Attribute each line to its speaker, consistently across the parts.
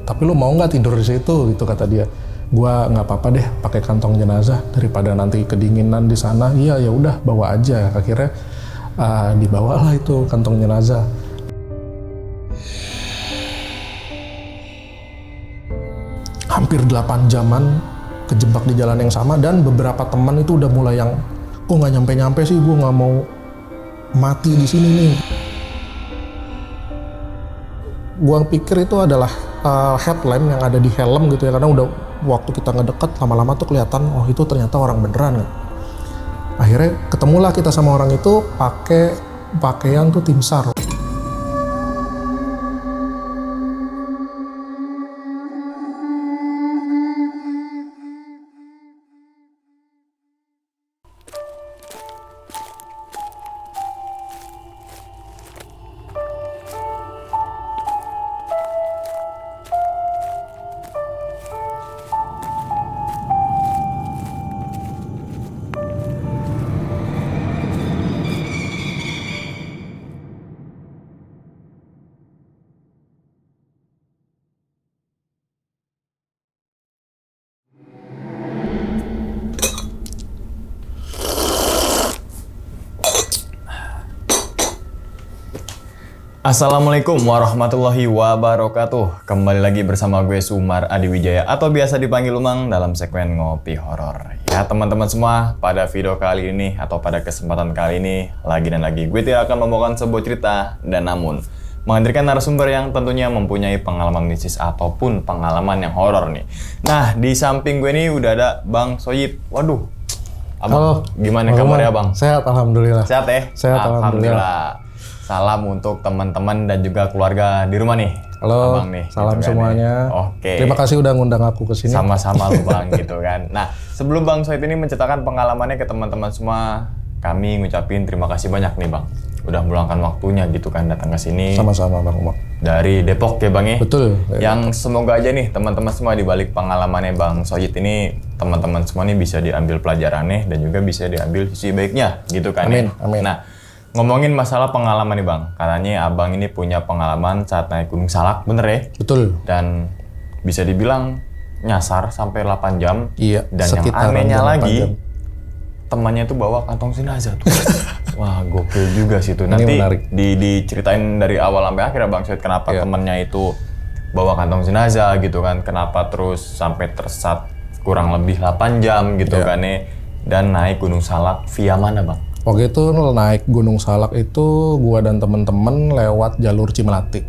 Speaker 1: tapi lu mau nggak tidur di situ gitu kata dia. Gua nggak apa-apa deh pakai kantong jenazah daripada nanti kedinginan di sana. Iya ya udah bawa aja. Akhirnya dibawalah itu kantong jenazah. Hampir 8 jaman kejebak di jalan yang sama, dan beberapa teman itu udah mulai yang kok nggak nyampe-nyampe sih, gue nggak mau mati di sini nih. Gue pikir itu adalah headlamp yang ada di helm gitu ya, karena udah waktu kita ngedeket lama-lama tuh kelihatan oh itu ternyata orang beneran. Akhirnya ketemulah kita sama orang itu pakai pakaian tuh tim SAR.
Speaker 2: Assalamualaikum warahmatullahi wabarakatuh. Kembali lagi bersama gue Sumar Adiwijaya atau biasa dipanggil Umang dalam segmen Ngopi Horor. Ya teman-teman semua, pada video kali ini atau pada kesempatan kali ini lagi gue tidak akan membawakan sebuah cerita dan namun menghadirkan narasumber yang tentunya mempunyai pengalaman mistis ataupun pengalaman yang horor nih. Nah, di samping gue nih udah ada Bang Soyib. Waduh. Abang, gimana kabarnya Bang?
Speaker 1: Sehat alhamdulillah.
Speaker 2: Sehat ya?
Speaker 1: Sehat alhamdulillah.
Speaker 2: Salam untuk teman-teman dan juga keluarga di rumah nih.
Speaker 1: Halo,
Speaker 2: Abang nih,
Speaker 1: salam
Speaker 2: gitu
Speaker 1: semuanya.
Speaker 2: Kan, Oke.
Speaker 1: Terima kasih udah ngundang aku ke sini.
Speaker 2: Sama-sama lu Bang gitu kan. Nah, sebelum Bang Soid ini menceritakan pengalamannya ke teman-teman semua, kami ngucapin terima kasih banyak nih Bang. Udah meluangkan waktunya gitu kan datang ke sini.
Speaker 1: Sama-sama Bang Umar.
Speaker 2: Dari Depok ya Bang ya?
Speaker 1: Betul.
Speaker 2: Yang semoga aja nih teman-teman semua di balik pengalamannya Bang Soid ini, teman-teman semua nih bisa diambil pelajarannya dan juga bisa diambil sisi baiknya gitu kan.
Speaker 1: Amin,
Speaker 2: ya?
Speaker 1: amin.
Speaker 2: Nah, ngomongin masalah pengalaman nih Bang, katanya Abang ini punya pengalaman saat naik Gunung Salak, bener ya?
Speaker 1: Betul.
Speaker 2: Dan bisa dibilang nyasar sampai 8 jam.
Speaker 1: Iya.
Speaker 2: Dan yang anehnya lagi, temannya itu bawa kantong jenazah tuh. Wah, gokil juga sih tuh. Nanti diceritain dari awal sampai akhir ya Bang Soid, kenapa temannya itu bawa kantong jenazah gitu kan, kenapa terus sampai tersesat kurang lebih 8 jam gitu kan ya. Dan naik Gunung Salak via mana Bang?
Speaker 1: Waktu itu naik Gunung Salak itu gua dan temen-temen lewat jalur Cimelati.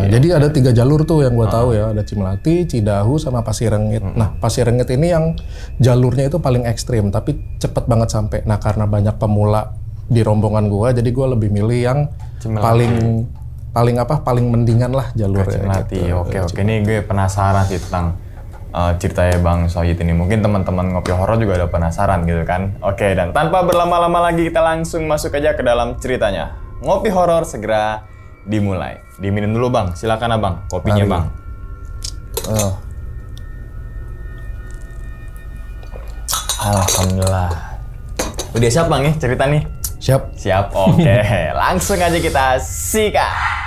Speaker 1: Jadi ada 3 jalur tuh yang gua tahu ya, ada Cimelati, Cidahu, sama Pasirengit. Nah, Pasirengit ini yang jalurnya itu paling ekstrim, tapi cepet banget sampai. Nah, karena banyak pemula di rombongan gua, jadi gua lebih milih yang paling mendingan lah jalurnya.
Speaker 2: Cimelati. Gitu. Oke. Ini gue penasaran sih tentang ceritanya Bang Soyid ini. Mungkin teman-teman Ngopi Horor juga ada penasaran gitu kan. Oke, dan tanpa berlama-lama lagi kita langsung masuk aja ke dalam ceritanya. Ngopi Horor segera dimulai. Diminum dulu Bang, silakan Abang kopinya. Mari. Bang. Alhamdulillah. Udah siap Bang ya cerita nih? Siap. Oke. Langsung aja kita sikat.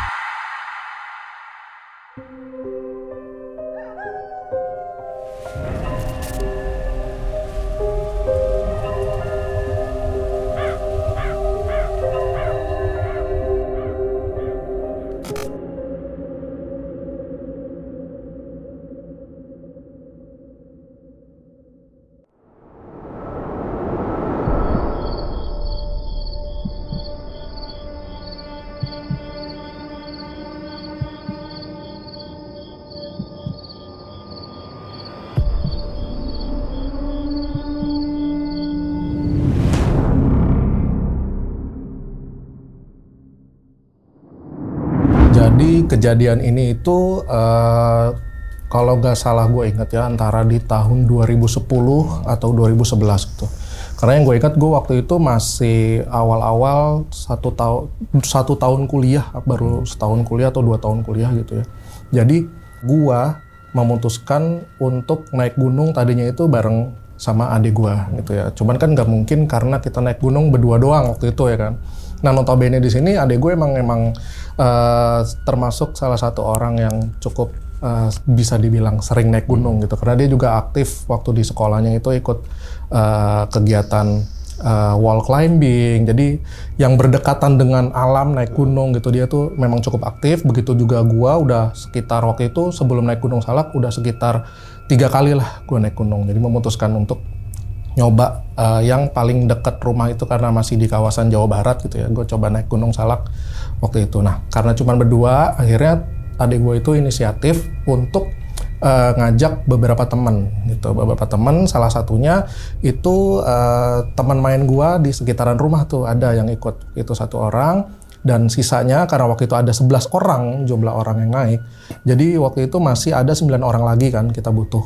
Speaker 1: Jadi kejadian ini itu kalau nggak salah gue ingat ya antara di tahun 2010 atau 2011 gitu. Karena yang gue ingat gue waktu itu masih awal-awal satu tahun kuliah, baru setahun kuliah atau 2 tahun kuliah gitu ya. Jadi gue memutuskan untuk naik gunung tadinya itu bareng sama adik gue gitu ya. Cuman kan nggak mungkin karena kita naik gunung berdua doang waktu itu ya kan. Nah, notabene di sini adik gue emang termasuk salah satu orang yang cukup bisa dibilang sering naik gunung gitu, karena dia juga aktif waktu di sekolahnya itu ikut kegiatan wall climbing, jadi yang berdekatan dengan alam naik gunung gitu, dia tuh memang cukup aktif. Begitu juga gua udah sekitar waktu itu sebelum naik Gunung Salak udah sekitar 3 kali lah gua naik gunung, jadi memutuskan untuk nyoba yang paling dekat rumah itu karena masih di kawasan Jawa Barat gitu ya, gue coba naik Gunung Salak waktu itu. Nah karena cuma berdua, akhirnya adik gue itu inisiatif untuk ngajak beberapa teman gitu, salah satunya itu teman main gua di sekitaran rumah tuh ada yang ikut, itu 1 orang, dan sisanya karena waktu itu ada 11 orang jumlah orang yang naik, jadi waktu itu masih ada 9 orang lagi kan, kita butuh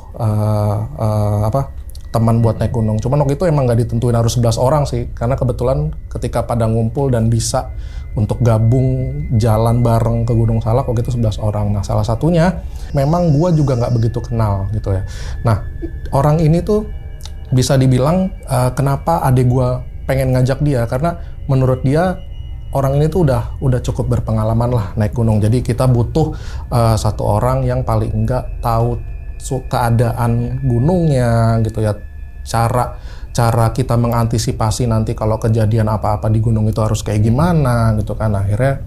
Speaker 1: teman buat naik gunung. Cuman waktu itu emang nggak ditentuin harus 11 orang sih, karena kebetulan ketika pada ngumpul dan bisa untuk gabung jalan bareng ke Gunung Salak waktu itu 11 orang. Nah salah satunya memang gua juga nggak begitu kenal gitu ya. Nah orang ini tuh bisa dibilang kenapa adik gua pengen ngajak dia, karena menurut dia orang ini tuh udah cukup berpengalaman lah naik gunung. Jadi kita butuh 1 orang yang paling enggak tahu keadaan gunungnya gitu ya, cara kita mengantisipasi nanti kalau kejadian apa-apa di gunung itu harus kayak gimana gitu kan. Akhirnya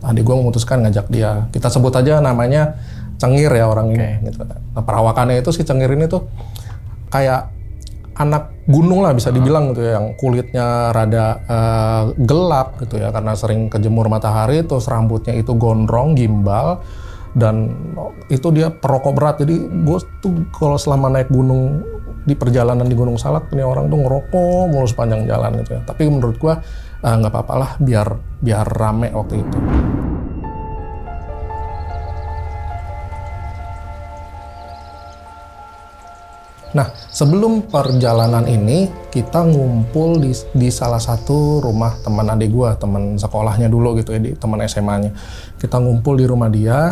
Speaker 1: adik gue memutuskan ngajak dia, kita sebut aja namanya Cengir ya orang ini gitu. Nah perawakannya itu si Cengir ini tuh kayak anak gunung lah bisa dibilang gitu ya, yang kulitnya rada gelap gitu ya karena sering kejemur matahari, terus rambutnya itu gondrong gimbal, dan itu dia perokok berat. Jadi gue tuh kalau selama naik gunung di perjalanan di Gunung Salak, ini orang tuh ngerokok mulu sepanjang jalan gitu ya. Tapi menurut gue nggak apa-apa lah, biar rame waktu itu. Nah, sebelum perjalanan ini kita ngumpul di salah satu rumah teman adik gue, teman sekolahnya dulu gitu ya, teman SMA-nya. Kita ngumpul di rumah dia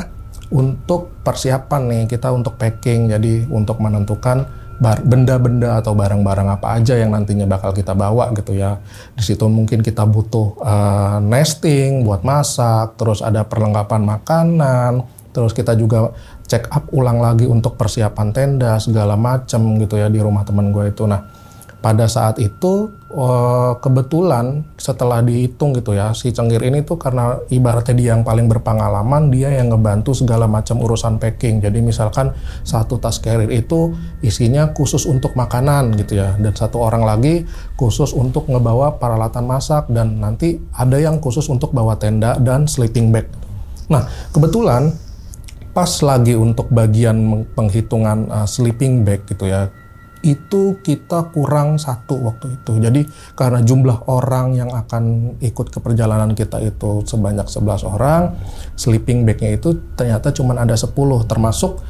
Speaker 1: untuk persiapan nih, kita untuk packing, jadi untuk menentukan benda-benda atau barang-barang apa aja yang nantinya bakal kita bawa gitu ya. Di situ mungkin kita butuh nesting buat masak, terus ada perlengkapan makanan, terus kita juga check up ulang lagi untuk persiapan tenda segala macam gitu ya di rumah teman gue itu. Nah pada saat itu kebetulan setelah dihitung gitu ya, si Cengir ini tuh karena ibaratnya dia yang paling berpengalaman, dia yang ngebantu segala macam urusan packing. Jadi misalkan 1 tas carrier itu isinya khusus untuk makanan gitu ya, dan 1 orang lagi khusus untuk ngebawa peralatan masak, dan nanti ada yang khusus untuk bawa tenda dan sleeping bag. Nah kebetulan pas lagi untuk bagian penghitungan sleeping bag gitu ya, itu kita kurang 1 waktu itu. Jadi karena jumlah orang yang akan ikut ke perjalanan kita itu sebanyak 11 orang, sleeping bag-nya itu ternyata cuma ada 10, termasuk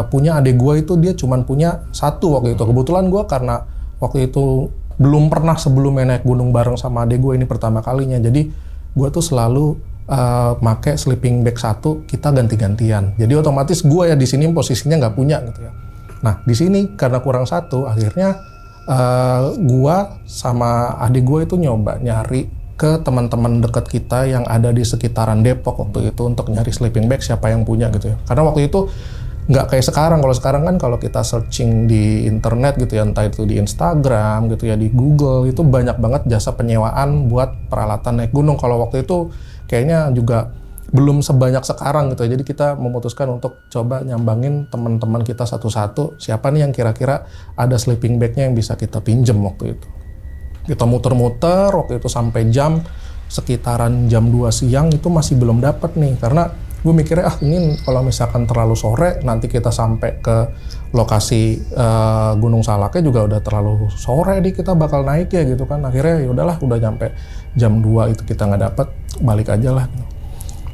Speaker 1: punya adik gue itu dia cuma punya 1 waktu itu. Kebetulan gue karena waktu itu belum pernah sebelumnya naik gunung bareng sama adik gue, ini pertama kalinya. Jadi gue tuh selalu make sleeping bag 1, kita ganti-gantian. Jadi otomatis gue ya di sini posisinya nggak punya gitu ya. Nah di sini karena kurang 1, akhirnya gua sama adik gue itu nyoba nyari ke teman-teman dekat kita yang ada di sekitaran Depok waktu itu untuk nyari sleeping bag siapa yang punya gitu ya. Karena waktu itu nggak kayak sekarang. Kalau sekarang kan kalau kita searching di internet gitu ya, entah itu di Instagram gitu ya, di Google, itu banyak banget jasa penyewaan buat peralatan naik gunung. Kalau waktu itu kayaknya juga belum sebanyak sekarang gitu ya. Jadi kita memutuskan untuk coba nyambangin teman-teman kita satu-satu, siapa nih yang kira-kira ada sleeping bag-nya yang bisa kita pinjem waktu itu. Kita muter-muter waktu itu sampai sekitaran jam 2 siang itu masih belum dapat nih, karena gue mikirnya ini kalau misalkan terlalu sore nanti kita sampai ke lokasi Gunung Salaknya juga udah terlalu sore kita bakal naik ya gitu kan. Akhirnya ya udahlah, udah nyampe jam 2 itu kita nggak dapat, balik aja lah.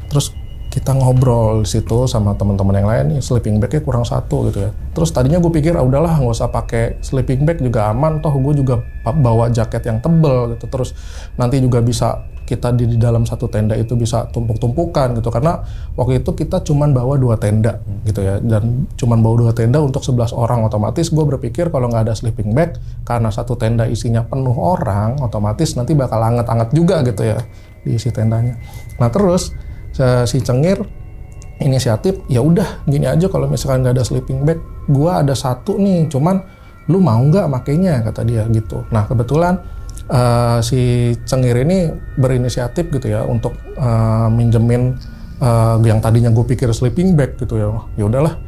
Speaker 1: Terus kita ngobrol di situ sama teman-teman yang lain, nih sleeping bag-nya kurang 1 gitu ya. Terus tadinya gue pikir udahlah nggak usah pakai sleeping bag juga aman, toh gue juga bawa jaket yang tebel gitu. Terus nanti juga bisa kita di dalam 1 tenda itu bisa tumpuk-tumpukan gitu, karena waktu itu kita cuman bawa 2 tenda gitu ya, dan cuman bawa 2 tenda untuk 11 orang. Otomatis gue berpikir kalau nggak ada sleeping bag, karena 1 tenda isinya penuh orang, otomatis nanti bakal anget-anget juga gitu ya diisi tendanya. Nah terus si Cengir inisiatif, ya udah gini aja, kalau misalkan nggak ada sleeping bag, gua ada satu nih, cuman lu mau nggak makainya, kata dia gitu. Nah kebetulan si Cengir ini berinisiatif gitu ya untuk minjemin yang tadinya gue pikir sleeping bag gitu ya. Ya udahlah,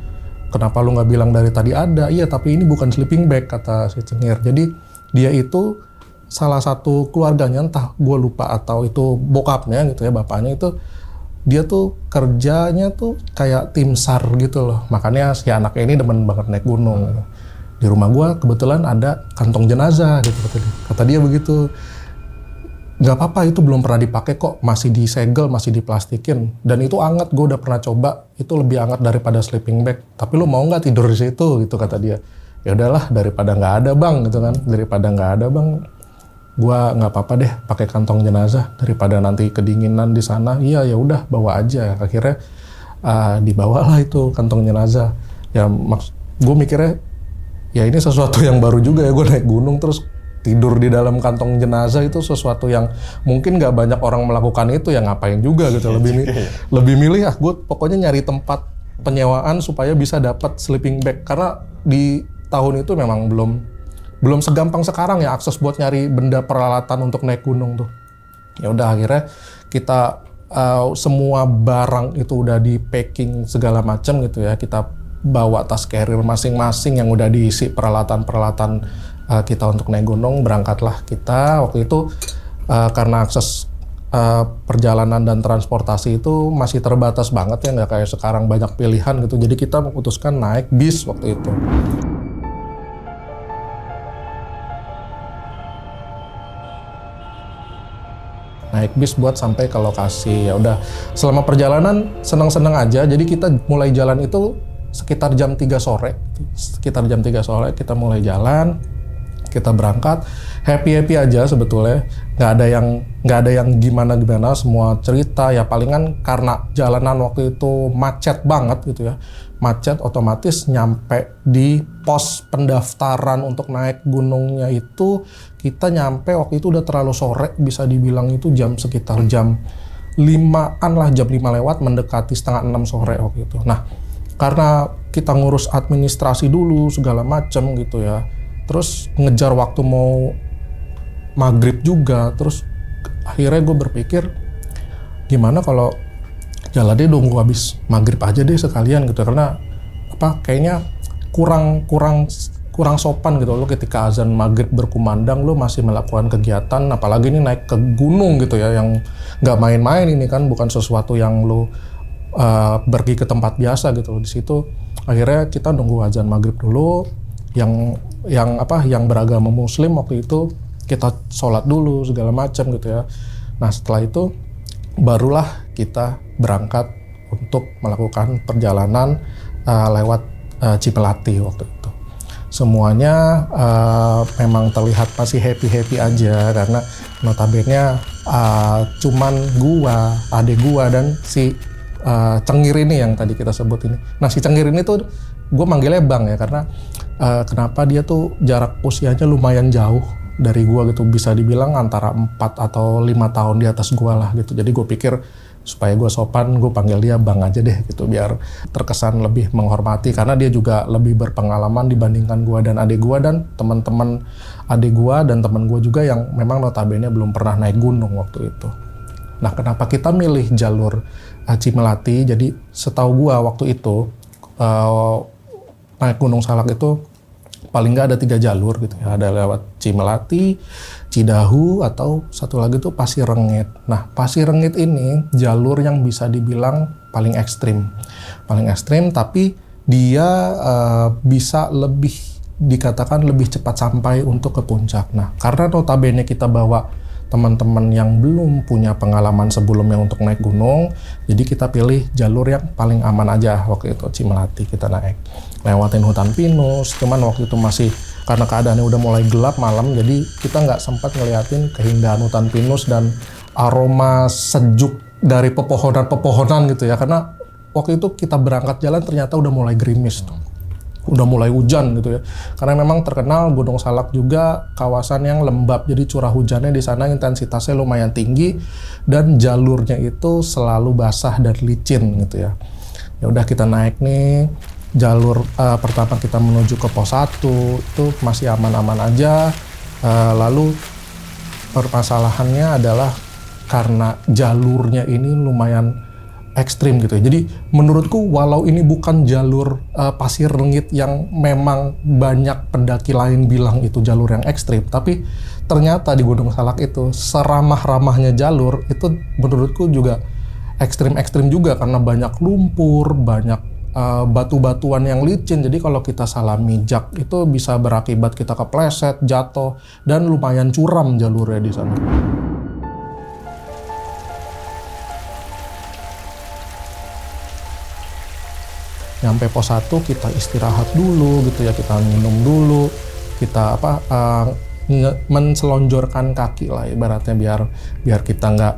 Speaker 1: kenapa lu nggak bilang dari tadi ada? Iya tapi ini bukan sleeping bag, kata si Cengir. Jadi dia itu salah satu keluarganya, entah gue lupa atau itu bokapnya gitu ya, bapaknya itu, dia tuh kerjanya tuh kayak tim SAR gitu loh. Makanya si anaknya ini demen banget naik gunung. Gitu. Di rumah gue kebetulan ada kantong jenazah gitu, kata dia begitu. Nggak apa-apa, itu belum pernah dipakai kok, masih disegel, masih diplastikin, dan itu anget, gue udah pernah coba, itu lebih anget daripada sleeping bag. Tapi lu mau nggak tidur di situ gitu, kata dia. Ya udahlah, daripada nggak ada bang gitu kan, daripada nggak ada bang, gue nggak apa-apa deh pakai kantong jenazah daripada nanti kedinginan di sana. Iya ya udah, bawa aja. Akhirnya dibawalah itu kantong jenazah. Ya gue mikirnya ya ini sesuatu yang baru juga ya, gue naik gunung terus tidur di dalam kantong jenazah, itu sesuatu yang mungkin nggak banyak orang melakukan itu, ya ngapain juga gitu. Lebih milih gue pokoknya nyari tempat penyewaan supaya bisa dapat sleeping bag, karena di tahun itu memang belum segampang sekarang ya akses buat nyari benda peralatan untuk naik gunung tuh. Ya udah akhirnya kita semua barang itu udah di packing segala macam gitu ya, kita bawa tas carrier masing-masing yang udah diisi peralatan-peralatan kita untuk naik gunung. Berangkatlah kita waktu itu karena akses perjalanan dan transportasi itu masih terbatas banget ya, nggak kayak sekarang banyak pilihan gitu. Jadi kita memutuskan naik bis waktu itu. Naik bis buat sampai ke lokasi. Ya udah, selama perjalanan senang-senang aja. Jadi kita mulai jalan itu sekitar jam 3 sore. Sekitar jam 3 sore kita mulai jalan. Kita berangkat happy aja sebetulnya, nggak ada yang gimana, semua cerita ya palingan karena jalanan waktu itu macet banget gitu ya, macet, otomatis nyampe di pos pendaftaran untuk naik gunungnya itu kita nyampe waktu itu udah terlalu sore, bisa dibilang itu sekitar jam 5-an lah, jam 5 lewat mendekati setengah 6 sore waktu itu. Nah karena kita ngurus administrasi dulu segala macem gitu ya, terus ngejar waktu mau maghrib juga, terus akhirnya gue berpikir gimana kalau jalannya nunggu habis maghrib aja deh sekalian gitu, karena kayaknya kurang sopan gitu lo ketika azan maghrib berkumandang lo masih melakukan kegiatan, apalagi ini naik ke gunung gitu ya yang nggak main-main, ini kan bukan sesuatu yang lo pergi ke tempat biasa gitu. Di situ akhirnya kita nunggu azan maghrib dulu. Yang beragama muslim waktu itu kita sholat dulu segala macam gitu ya. Nah setelah itu barulah kita berangkat untuk melakukan perjalanan lewat Cipelati waktu itu. Semuanya memang terlihat masih happy aja, karena notabene cuman gua, adik gua dan si Cengir ini yang tadi kita sebut ini. Nah si Cengir ini tuh gue manggilnya Bang ya, karena kenapa dia tuh jarak usianya lumayan jauh dari gue gitu, bisa dibilang antara 4 atau 5 tahun di atas gue lah gitu. Jadi gue pikir supaya gue sopan, gue panggil dia Bang aja deh gitu, biar terkesan lebih menghormati, karena dia juga lebih berpengalaman dibandingkan gue dan adik gue dan teman-teman adik gue dan teman gue juga yang memang notabene belum pernah naik gunung waktu itu. Nah kenapa kita milih jalur Cimelati? Jadi setahu gue waktu itu naik Gunung Salak itu paling nggak ada 3 jalur gitu ya. Ada lewat Cimelati, Cidahu, atau satu lagi tuh Pasir Rengit. Nah Pasir Rengit ini jalur yang bisa dibilang paling ekstrim, tapi dia bisa lebih dikatakan lebih cepat sampai untuk ke puncak. Nah karena notabene kita bawa teman-teman yang belum punya pengalaman sebelumnya untuk naik gunung, jadi kita pilih jalur yang paling aman aja waktu itu. Cimelati kita naik, lewatin hutan pinus, cuman waktu itu masih karena keadaannya udah mulai gelap malam, jadi kita nggak sempat ngeliatin keindahan hutan pinus dan aroma sejuk dari pepohonan gitu ya, karena waktu itu kita berangkat jalan ternyata udah mulai gerimis tuh. Udah mulai hujan gitu ya, karena memang terkenal Gunung Salak juga kawasan yang lembab, jadi curah hujannya di sana intensitasnya lumayan tinggi dan jalurnya itu selalu basah dan licin gitu ya. Ya udah kita naik nih, jalur pertama kita menuju ke pos 1 itu masih aman-aman aja. Lalu permasalahannya adalah karena jalurnya ini lumayan ekstrim gitu ya. Jadi menurutku walau ini bukan jalur pasir rengit yang memang banyak pendaki lain bilang itu jalur yang ekstrim, tapi ternyata di Gunung Salak itu seramah-ramahnya jalur itu menurutku juga ekstrim-ekstrim juga karena banyak lumpur, banyak batu-batuan yang licin. Jadi kalau kita salah mijak itu bisa berakibat kita kepleset, jatuh, dan lumayan curam jalurnya di sana. Nyampe pos 1 kita istirahat dulu gitu ya, kita minum dulu, kita menselonjorkan kaki lah ibaratnya biar kita nggak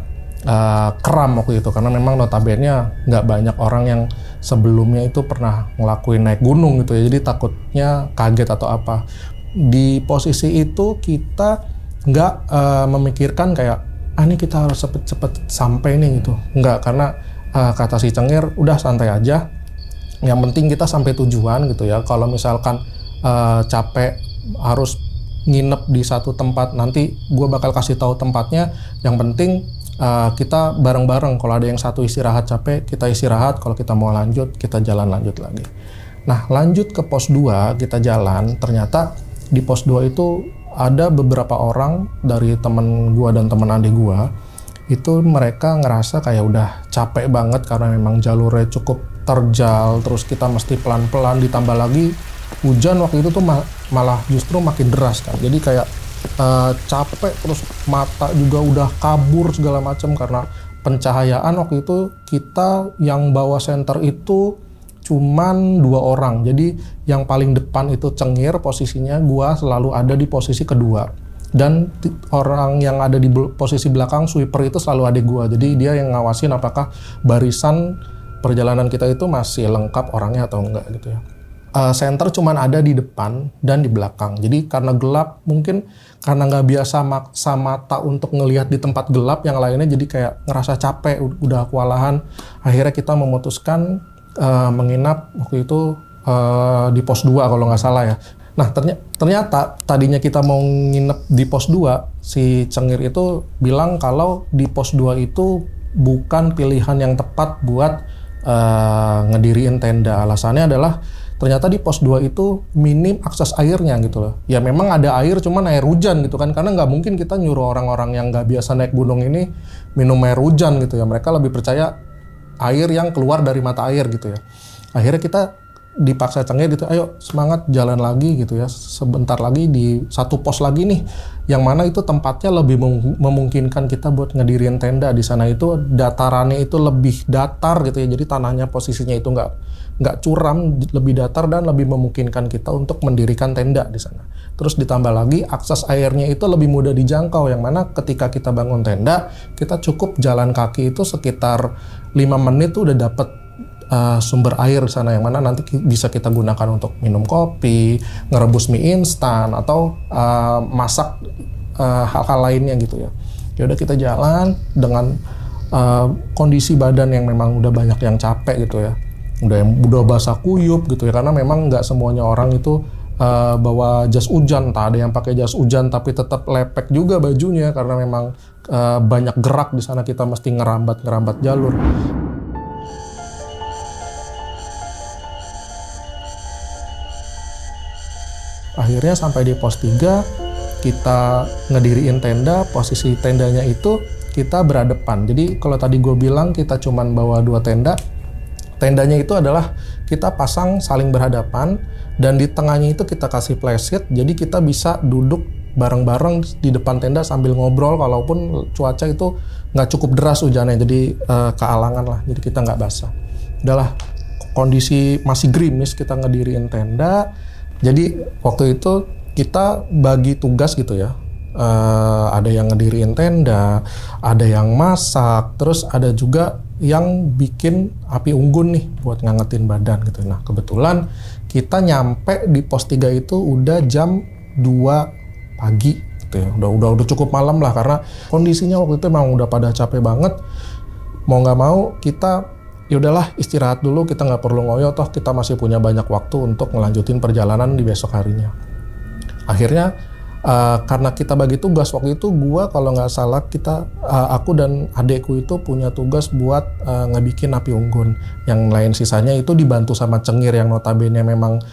Speaker 1: kram waktu itu, karena memang notabene nggak banyak orang yang sebelumnya itu pernah ngelakuin naik gunung gitu ya, jadi takutnya kaget atau apa. Di posisi itu kita nggak memikirkan kayak ini kita harus cepet-cepet sampai nih gitu, nggak, karena kata si Cengir udah santai aja, yang penting kita sampai tujuan gitu ya. Kalau misalkan capek harus nginep di satu tempat, nanti gue bakal kasih tahu tempatnya, yang penting kita bareng-bareng. Kalau ada yang satu istirahat capek, kita istirahat. Kalau kita mau lanjut, kita jalan lanjut lagi. Nah, lanjut ke pos 2, kita jalan. Ternyata di pos 2 itu ada beberapa orang dari temen gua dan temen adik gua. Itu mereka ngerasa kayak udah capek banget karena memang jalurnya cukup terjal. Terus kita mesti pelan-pelan, ditambah lagi hujan waktu itu tuh malah justru makin deras kan. Jadi kayak capek, terus mata juga udah kabur segala macam karena pencahayaan. Waktu itu kita yang bawa senter itu cuman 2 orang, jadi yang paling depan itu Cengir posisinya, gua selalu ada di posisi kedua, dan orang yang ada di posisi belakang sweeper itu selalu adik gua, jadi dia yang ngawasin apakah barisan perjalanan kita itu masih lengkap orangnya atau enggak gitu ya. Center cuman ada di depan dan di belakang. Jadi karena gelap, mungkin karena nggak biasa maksa mata untuk ngelihat di tempat gelap, yang lainnya jadi kayak ngerasa capek, udah kewalahan. Akhirnya kita memutuskan menginap waktu itu di pos 2 kalau nggak salah ya. Nah ternyata tadinya kita mau nginep di pos 2, si Cengir itu bilang kalau di pos 2 itu bukan pilihan yang tepat buat ngediriin tenda. Alasannya adalah ternyata di pos 2 itu minim akses airnya gitu loh. Ya memang ada air, cuman air hujan gitu kan. Karena nggak mungkin kita nyuruh orang-orang yang nggak biasa naik gunung ini minum air hujan gitu ya. Mereka lebih percaya air yang keluar dari mata air gitu ya. Akhirnya kita dipaksa Cengir gitu, ayo semangat jalan lagi gitu ya. Sebentar lagi di satu pos lagi nih, yang mana itu tempatnya lebih memungkinkan kita buat ngedirin tenda. Di sana itu datarannya itu lebih datar gitu ya. Jadi tanahnya posisinya itu nggak curam, lebih datar dan lebih memungkinkan kita untuk mendirikan tenda di sana. Terus ditambah lagi akses airnya itu lebih mudah dijangkau, yang mana ketika kita bangun tenda, kita cukup jalan kaki itu sekitar 5 menit tuh udah dapet sumber air di sana, yang mana nanti bisa kita gunakan untuk minum kopi, ngerebus mie instan, atau masak hal-hal lainnya gitu ya. Ya udah kita jalan dengan kondisi badan yang memang udah banyak yang capek gitu ya. Udah basah kuyup gitu ya, karena memang nggak semuanya orang itu bawa jas hujan. Tak ada yang pakai jas hujan tapi tetap lepek juga bajunya karena memang banyak gerak di sana, kita mesti ngerambat jalur. Akhirnya sampai di pos 3, kita ngediriin tenda. Posisi tendanya itu kita berhadapan. Jadi kalau tadi gue bilang kita cuman bawa 2 tenda, tendanya itu adalah kita pasang saling berhadapan, dan di tengahnya itu kita kasih playset, jadi kita bisa duduk bareng-bareng di depan tenda sambil ngobrol, walaupun cuaca itu nggak cukup deras hujannya, jadi kealangan lah, jadi kita nggak basah. Udahlah, kondisi masih gerimis, kita ngediriin tenda. Jadi waktu itu kita bagi tugas gitu ya. Ada yang ngediriin tenda, ada yang masak, terus ada juga yang bikin api unggun nih buat ngangetin badan gitu. Nah kebetulan kita nyampe di pos 3 itu udah jam 2 pagi gitu ya. Udah cukup malam lah, karena kondisinya waktu itu memang udah pada capek banget. Mau nggak mau kita ya udahlah istirahat dulu, kita nggak perlu ngoyo, toh kita masih punya banyak waktu untuk ngelanjutin perjalanan di besok harinya. Akhirnya karena kita bagi tugas waktu itu, gua kalau nggak salah aku dan adekku itu punya tugas buat ngebikin api unggun. Yang lain sisanya itu dibantu sama Cengir yang notabene memang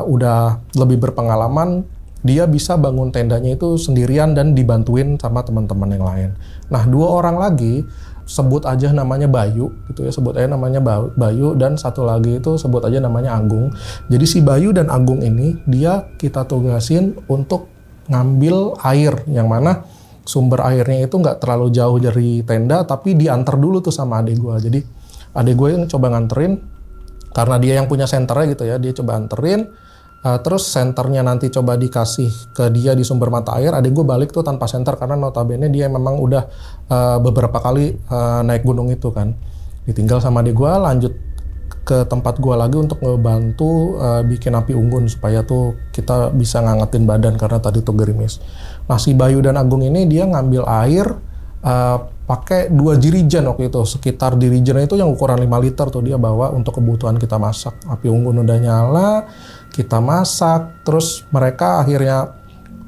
Speaker 1: udah lebih berpengalaman. Dia bisa bangun tendanya itu sendirian dan dibantuin sama teman-teman yang lain. Nah, 2 orang lagi sebut aja namanya Bayu gitu ya, sebut aja namanya Bayu, dan satu lagi itu sebut aja namanya Agung. Jadi si Bayu dan Agung ini dia kita tugasin untuk ngambil air, yang mana sumber airnya itu nggak terlalu jauh dari tenda, tapi diantar dulu tuh sama adik gue. Jadi adik gue yang coba nganterin, karena dia yang punya senternya gitu ya, dia coba anterin. Terus senternya nanti coba dikasih ke dia di sumber mata air. Adik gue balik tuh tanpa senter karena notabene dia memang udah beberapa kali naik gunung itu kan. Ditinggal sama adik gue, lanjut ke tempat gue lagi untuk ngebantu bikin api unggun supaya tuh kita bisa ngangetin badan karena tadi tuh gerimis. Nah, si Bayu dan Agung ini dia ngambil air pakai 2 jirigen waktu itu. Sekitar jirigen itu yang ukuran 5 liter tuh dia bawa untuk kebutuhan kita masak. Api unggun udah nyala, kita masak, terus mereka akhirnya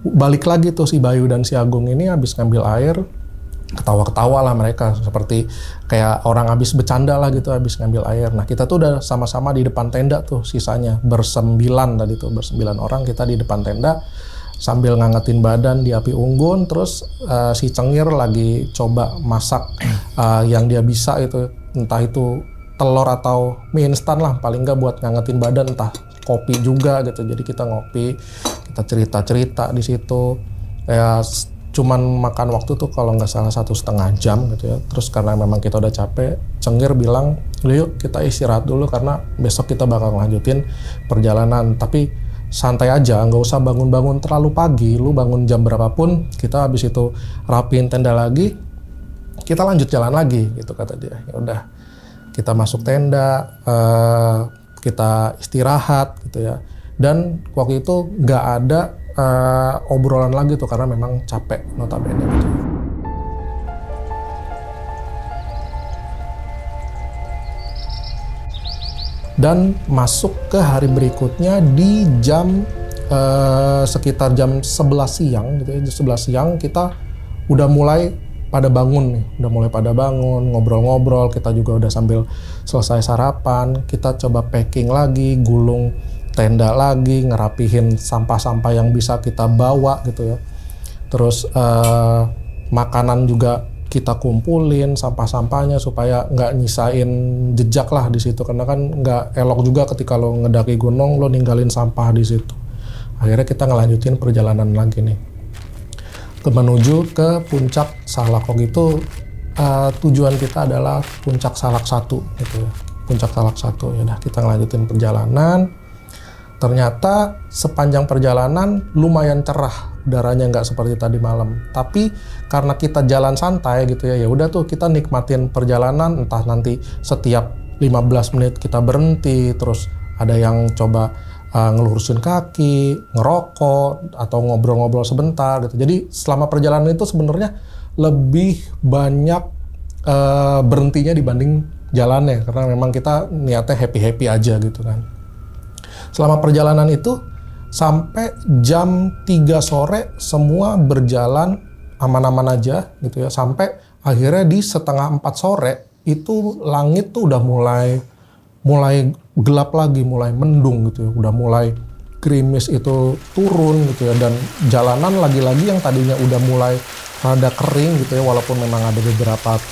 Speaker 1: balik lagi tuh si Bayu dan si Agung ini habis ngambil air, ketawa-ketawa lah mereka seperti kayak orang habis bercanda lah gitu habis ngambil air. Nah, kita tuh udah sama-sama di depan tenda tuh sisanya bersembilan tadi tuh, bersembilan orang kita di depan tenda sambil ngangetin badan di api unggun. Terus si Cengir lagi coba masak yang dia bisa itu, entah itu telur atau mie instan lah paling nggak buat ngangetin badan, entah kopi juga gitu. Jadi kita ngopi, kita cerita-cerita di situ. Kayak cuman makan waktu tuh kalau nggak salah 1,5 jam gitu ya. Terus karena memang kita udah capek, Cengir bilang, yuk kita istirahat dulu karena besok kita bakal ngelanjutin perjalanan. Tapi santai aja, nggak usah bangun-bangun terlalu pagi. Lu bangun jam berapapun, kita habis itu rapiin tenda lagi, kita lanjut jalan lagi gitu kata dia. Ya udah, kita masuk tenda, kita istirahat gitu ya. Dan waktu itu nggak ada obrolan lagi tuh karena memang capek notabene gitu. Dan masuk ke hari berikutnya di jam sekitar jam 11 siang gitu ya. Jam 11 siang kita udah mulai pada bangun nih, ngobrol-ngobrol, kita juga udah sambil selesai sarapan, kita coba packing lagi, gulung tenda lagi, ngerapihin sampah-sampah yang bisa kita bawa gitu ya. Terus makanan juga kita kumpulin sampah-sampahnya supaya nggak nyisain jejak lah di situ, karena kan nggak elok juga ketika lo ngedaki gunung lo ninggalin sampah di situ. Akhirnya kita ngelanjutin perjalanan lagi nih menuju ke puncak Salak. Itu tujuan kita adalah puncak Salak 1 gitu ya. Puncak Salak 1 ya udah kita ngelanjutin perjalanan. Ternyata sepanjang perjalanan lumayan cerah, udaranya nggak seperti tadi malam. Tapi karena kita jalan santai gitu ya, ya udah tuh kita nikmatin perjalanan, entah nanti setiap 15 menit kita berhenti, terus ada yang coba ngelurusin kaki, ngerokok, atau ngobrol-ngobrol sebentar gitu. Jadi selama perjalanan itu sebenarnya lebih banyak berhentinya dibanding jalannya, karena memang kita niatnya happy-happy aja gitu kan. Selama perjalanan itu sampai jam 3 sore semua berjalan aman-aman aja gitu ya. Sampai akhirnya di setengah 4 sore itu langit tuh udah mulai gelap lagi, mulai mendung gitu ya. Udah mulai gerimis itu turun gitu ya. Dan jalanan lagi-lagi yang tadinya udah mulai rada kering gitu ya, walaupun memang ada beberapa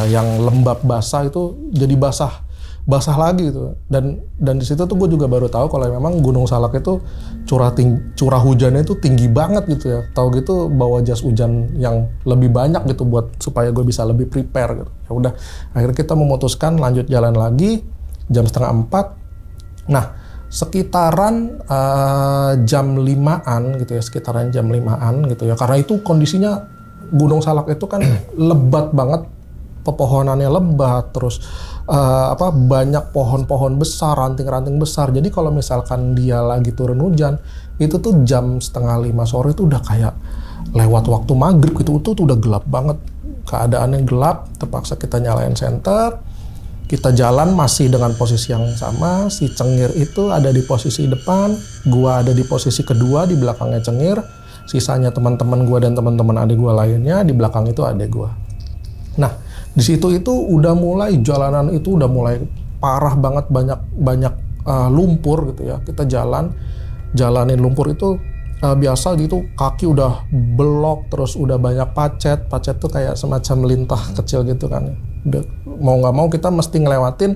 Speaker 1: yang lembab basah itu jadi basah lagi gitu. Dan di situ tuh gue juga baru tahu kalau memang Gunung Salak itu curah hujannya itu tinggi banget gitu ya. Tahu gitu bawa jas hujan yang lebih banyak gitu buat supaya gue bisa lebih prepare gitu. Ya udah, akhirnya kita memutuskan lanjut jalan lagi jam 3:30. Nah, sekitaran jam 5-an gitu ya, sekitaran jam 5-an gitu ya. Karena itu kondisinya Gunung Salak itu kan lebat banget, pepohonannya lebat, terus banyak pohon-pohon besar, ranting-ranting besar. Jadi kalau misalkan dia lagi turun hujan, itu tuh jam 4:30 sore itu udah kayak lewat waktu maghrib gitu, itu tuh udah gelap banget. Keadaannya gelap, terpaksa kita nyalain senter, Kita jalan masih dengan posisi yang sama, si Cengir itu ada di posisi depan, gua ada di posisi kedua di belakangnya Cengir, sisanya teman-teman gua dan teman-teman adik gua lainnya di belakang itu adik gua. Nah, di situ itu udah mulai jalanan itu udah mulai parah banget, banyak lumpur gitu ya. Kita jalanin lumpur itu biasa gitu, kaki udah belok, terus udah banyak pacet tuh kayak semacam lintah kecil gitu kan. Mau nggak mau kita mesti ngelewatin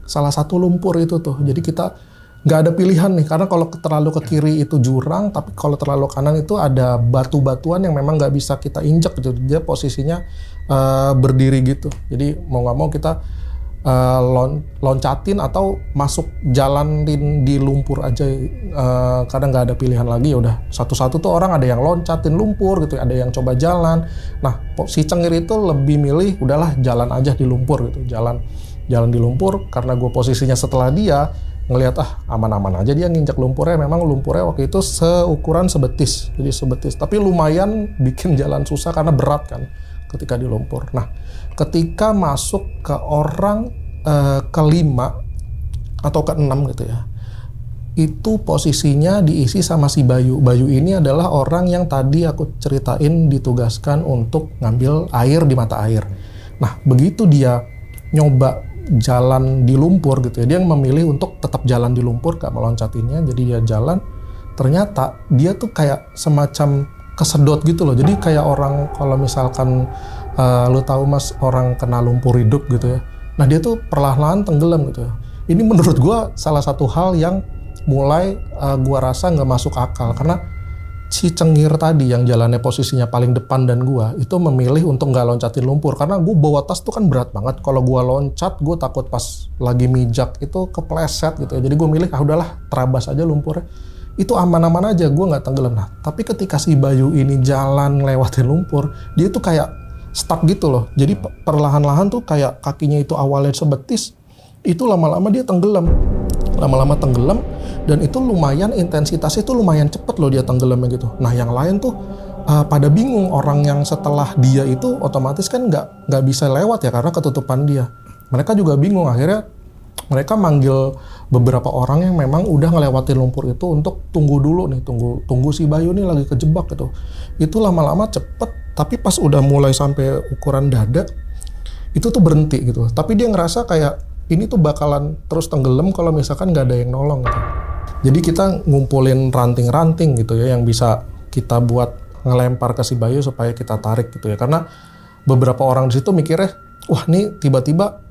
Speaker 1: salah satu lumpur itu tuh. Jadi kita nggak ada pilihan nih, karena kalau terlalu ke kiri itu jurang, tapi kalau terlalu kanan itu ada batu-batuan yang memang nggak bisa kita injek gitu. Dia posisinya berdiri gitu. Jadi mau nggak mau kita loncatin atau masuk jalanin di lumpur aja, kadang nggak ada pilihan lagi. Ya udah satu-satu tuh orang ada yang loncatin lumpur gitu, ada yang coba jalan. Nah si Cengir itu lebih milih udahlah jalan aja di lumpur gitu, jalan di lumpur, karena gue posisinya setelah dia ngelihat aman-aman aja dia nginjak lumpurnya. Memang lumpurnya waktu itu seukuran sebetis, jadi sebetis, tapi lumayan bikin jalan susah karena berat kan ketika di lumpur. Nah, ketika masuk ke orang kelima atau keenam gitu ya, itu posisinya diisi sama si Bayu. Bayu ini adalah orang yang tadi aku ceritain ditugaskan untuk ngambil air di mata air. Nah, begitu dia nyoba jalan di lumpur gitu ya, dia memilih untuk tetap jalan di lumpur, gak meloncatinnya, jadi dia jalan. Ternyata dia tuh kayak semacam kesedot gitu loh. Jadi kayak orang kalau misalkan lu tahu mas, orang kena lumpur hidup gitu ya, nah dia tuh perlahan-lahan tenggelam gitu ya. Ini menurut gua salah satu hal yang mulai gua rasa nggak masuk akal, karena si Cengir tadi yang jalannya posisinya paling depan dan gua itu memilih untuk nggak loncatin lumpur, karena gua bawa tas tuh kan berat banget. Kalau gua loncat, gua takut pas lagi mijak itu kepleset gitu ya. Jadi gua milih udahlah terabas aja lumpurnya, itu aman-aman aja, gue nggak tenggelam. Nah, tapi ketika si Bayu ini jalan lewatin lumpur, dia tuh kayak stuck gitu loh. Jadi perlahan-lahan tuh kayak kakinya itu awalnya sebetis, itu lama-lama dia tenggelam. Lama-lama tenggelam, dan itu lumayan intensitasnya itu lumayan cepet loh dia tenggelamnya gitu. Nah, yang lain tuh pada bingung. Orang yang setelah dia itu otomatis kan nggak bisa lewat ya karena ketutupan dia. Mereka juga bingung, akhirnya mereka manggil beberapa orang yang memang udah ngelewatin lumpur itu untuk tunggu dulu nih, tunggu si Bayu nih lagi kejebak gitu. Itu lama-lama cepet, tapi pas udah mulai sampai ukuran dada, itu tuh berhenti gitu. Tapi dia ngerasa kayak ini tuh bakalan terus tenggelam kalau misalkan nggak ada yang nolong gitu. Jadi kita ngumpulin ranting-ranting gitu ya, yang bisa kita buat ngelempar ke si Bayu supaya kita tarik gitu ya. Karena beberapa orang di situ mikirnya, wah nih tiba-tiba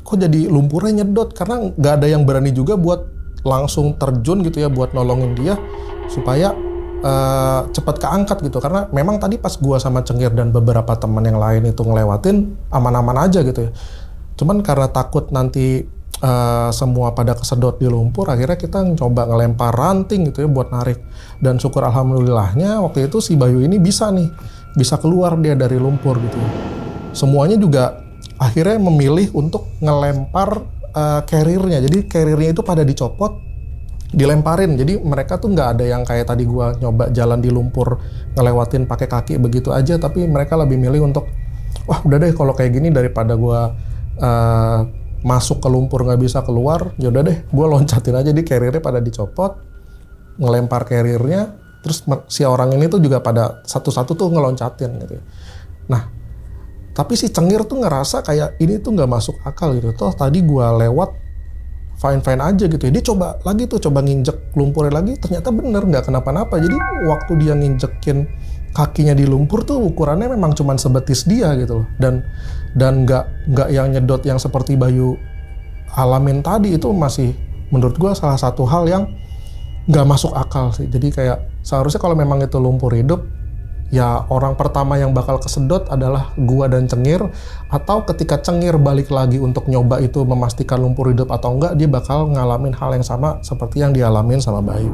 Speaker 1: kok jadi lumpurnya nyedot, karena nggak ada yang berani juga buat langsung terjun gitu ya buat nolongin dia supaya cepat keangkat gitu. Karena memang tadi pas gua sama Cengir dan beberapa teman yang lain itu ngelewatin aman-aman aja gitu ya, cuman karena takut nanti semua pada kesedot di lumpur, akhirnya kita coba ngelempar ranting gitu ya buat narik. Dan syukur alhamdulillahnya waktu itu si Bayu ini bisa keluar dia dari lumpur gitu ya. Semuanya juga akhirnya memilih untuk ngelempar carrier-nya. Jadi carrier-nya itu pada dicopot, dilemparin. Jadi mereka tuh nggak ada yang kayak tadi gua nyoba jalan di lumpur ngelewatin pakai kaki begitu aja, tapi mereka lebih milih untuk wah udah deh kalau kayak gini daripada gua masuk ke lumpur nggak bisa keluar, ya udah deh gua loncatin aja. Di carrier-nya pada dicopot, ngelempar carrier-nya, terus si orang ini tuh juga pada satu-satu tuh ngeloncatin gitu. Nah, tapi si Cengir tuh ngerasa kayak ini tuh nggak masuk akal gitu. Toh tadi gua lewat fine-fine aja gitu ya. Dia coba nginjek lumpurnya lagi, ternyata bener nggak kenapa-napa. Jadi waktu dia nginjekin kakinya di lumpur tuh ukurannya memang cuman sebetis dia gitu loh. Dan nggak yang nyedot yang seperti Bayu alamin tadi. Itu masih menurut gua salah satu hal yang nggak masuk akal sih. Jadi kayak seharusnya kalau memang itu lumpur hidup, ya orang pertama yang bakal kesedot adalah gua dan Cengir, atau ketika Cengir balik lagi untuk nyoba itu memastikan lumpur hidup atau enggak, dia bakal ngalamin hal yang sama seperti yang dialamin sama Bayu.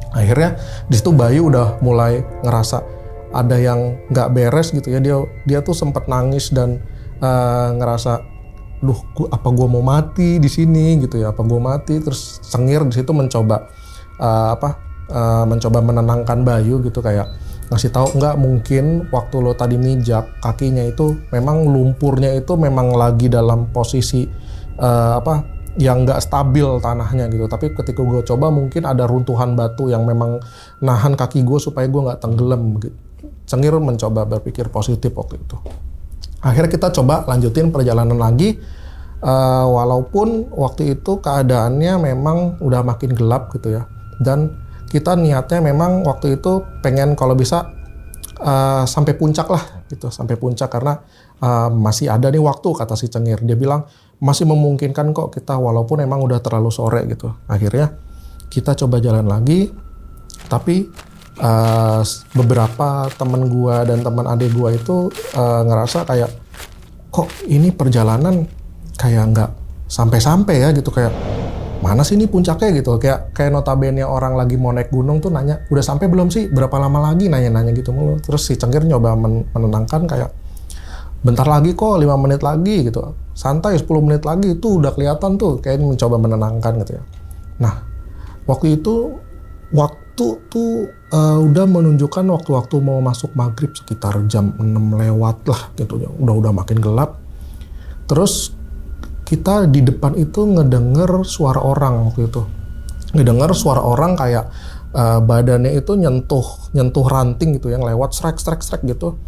Speaker 1: Akhirnya di situ Bayu udah mulai ngerasa ada yang nggak beres gitu ya. Dia tuh sempet nangis dan ngerasa, duh, apa gue mau mati di sini gitu ya? Apa gue mati? Terus Cengir di situ mencoba mencoba menenangkan Bayu gitu, kayak ngasih tahu nggak mungkin waktu lo tadi mijak kakinya itu memang lumpurnya itu memang lagi dalam posisi yang nggak stabil tanahnya gitu. Tapi ketika gue coba mungkin ada runtuhan batu yang memang nahan kaki gue supaya gue nggak tenggelam gitu. Cengir mencoba berpikir positif waktu itu. Akhirnya kita coba lanjutin perjalanan lagi, walaupun waktu itu keadaannya memang udah makin gelap gitu ya. Dan kita niatnya memang waktu itu pengen kalau bisa sampai puncak lah gitu, sampai puncak karena masih ada nih waktu, kata si Cengir. Dia bilang masih memungkinkan kok kita walaupun emang udah terlalu sore gitu. Akhirnya kita coba jalan lagi, tapi beberapa temen gua dan teman adik gua itu ngerasa kayak kok ini perjalanan kayak nggak sampai-sampai ya gitu, kayak mana sih ini puncaknya gitu, kayak notabene orang lagi mau naik gunung tuh nanya udah sampai belum sih, berapa lama lagi, nanya-nanya gitu mulu. Terus si Cengir nyoba menenangkan kayak bentar lagi kok, 5 menit lagi gitu, santai 10 menit lagi, itu udah kelihatan tuh, kayak mencoba menenangkan gitu ya. Nah waktu itu tuh udah menunjukkan waktu mau masuk maghrib sekitar jam 6 lewat lah gitu ya, udah makin gelap. Terus kita di depan itu ngedenger suara orang waktu itu. Ngedenger suara orang kayak badannya itu nyentuh ranting gitu yang lewat strek gitu.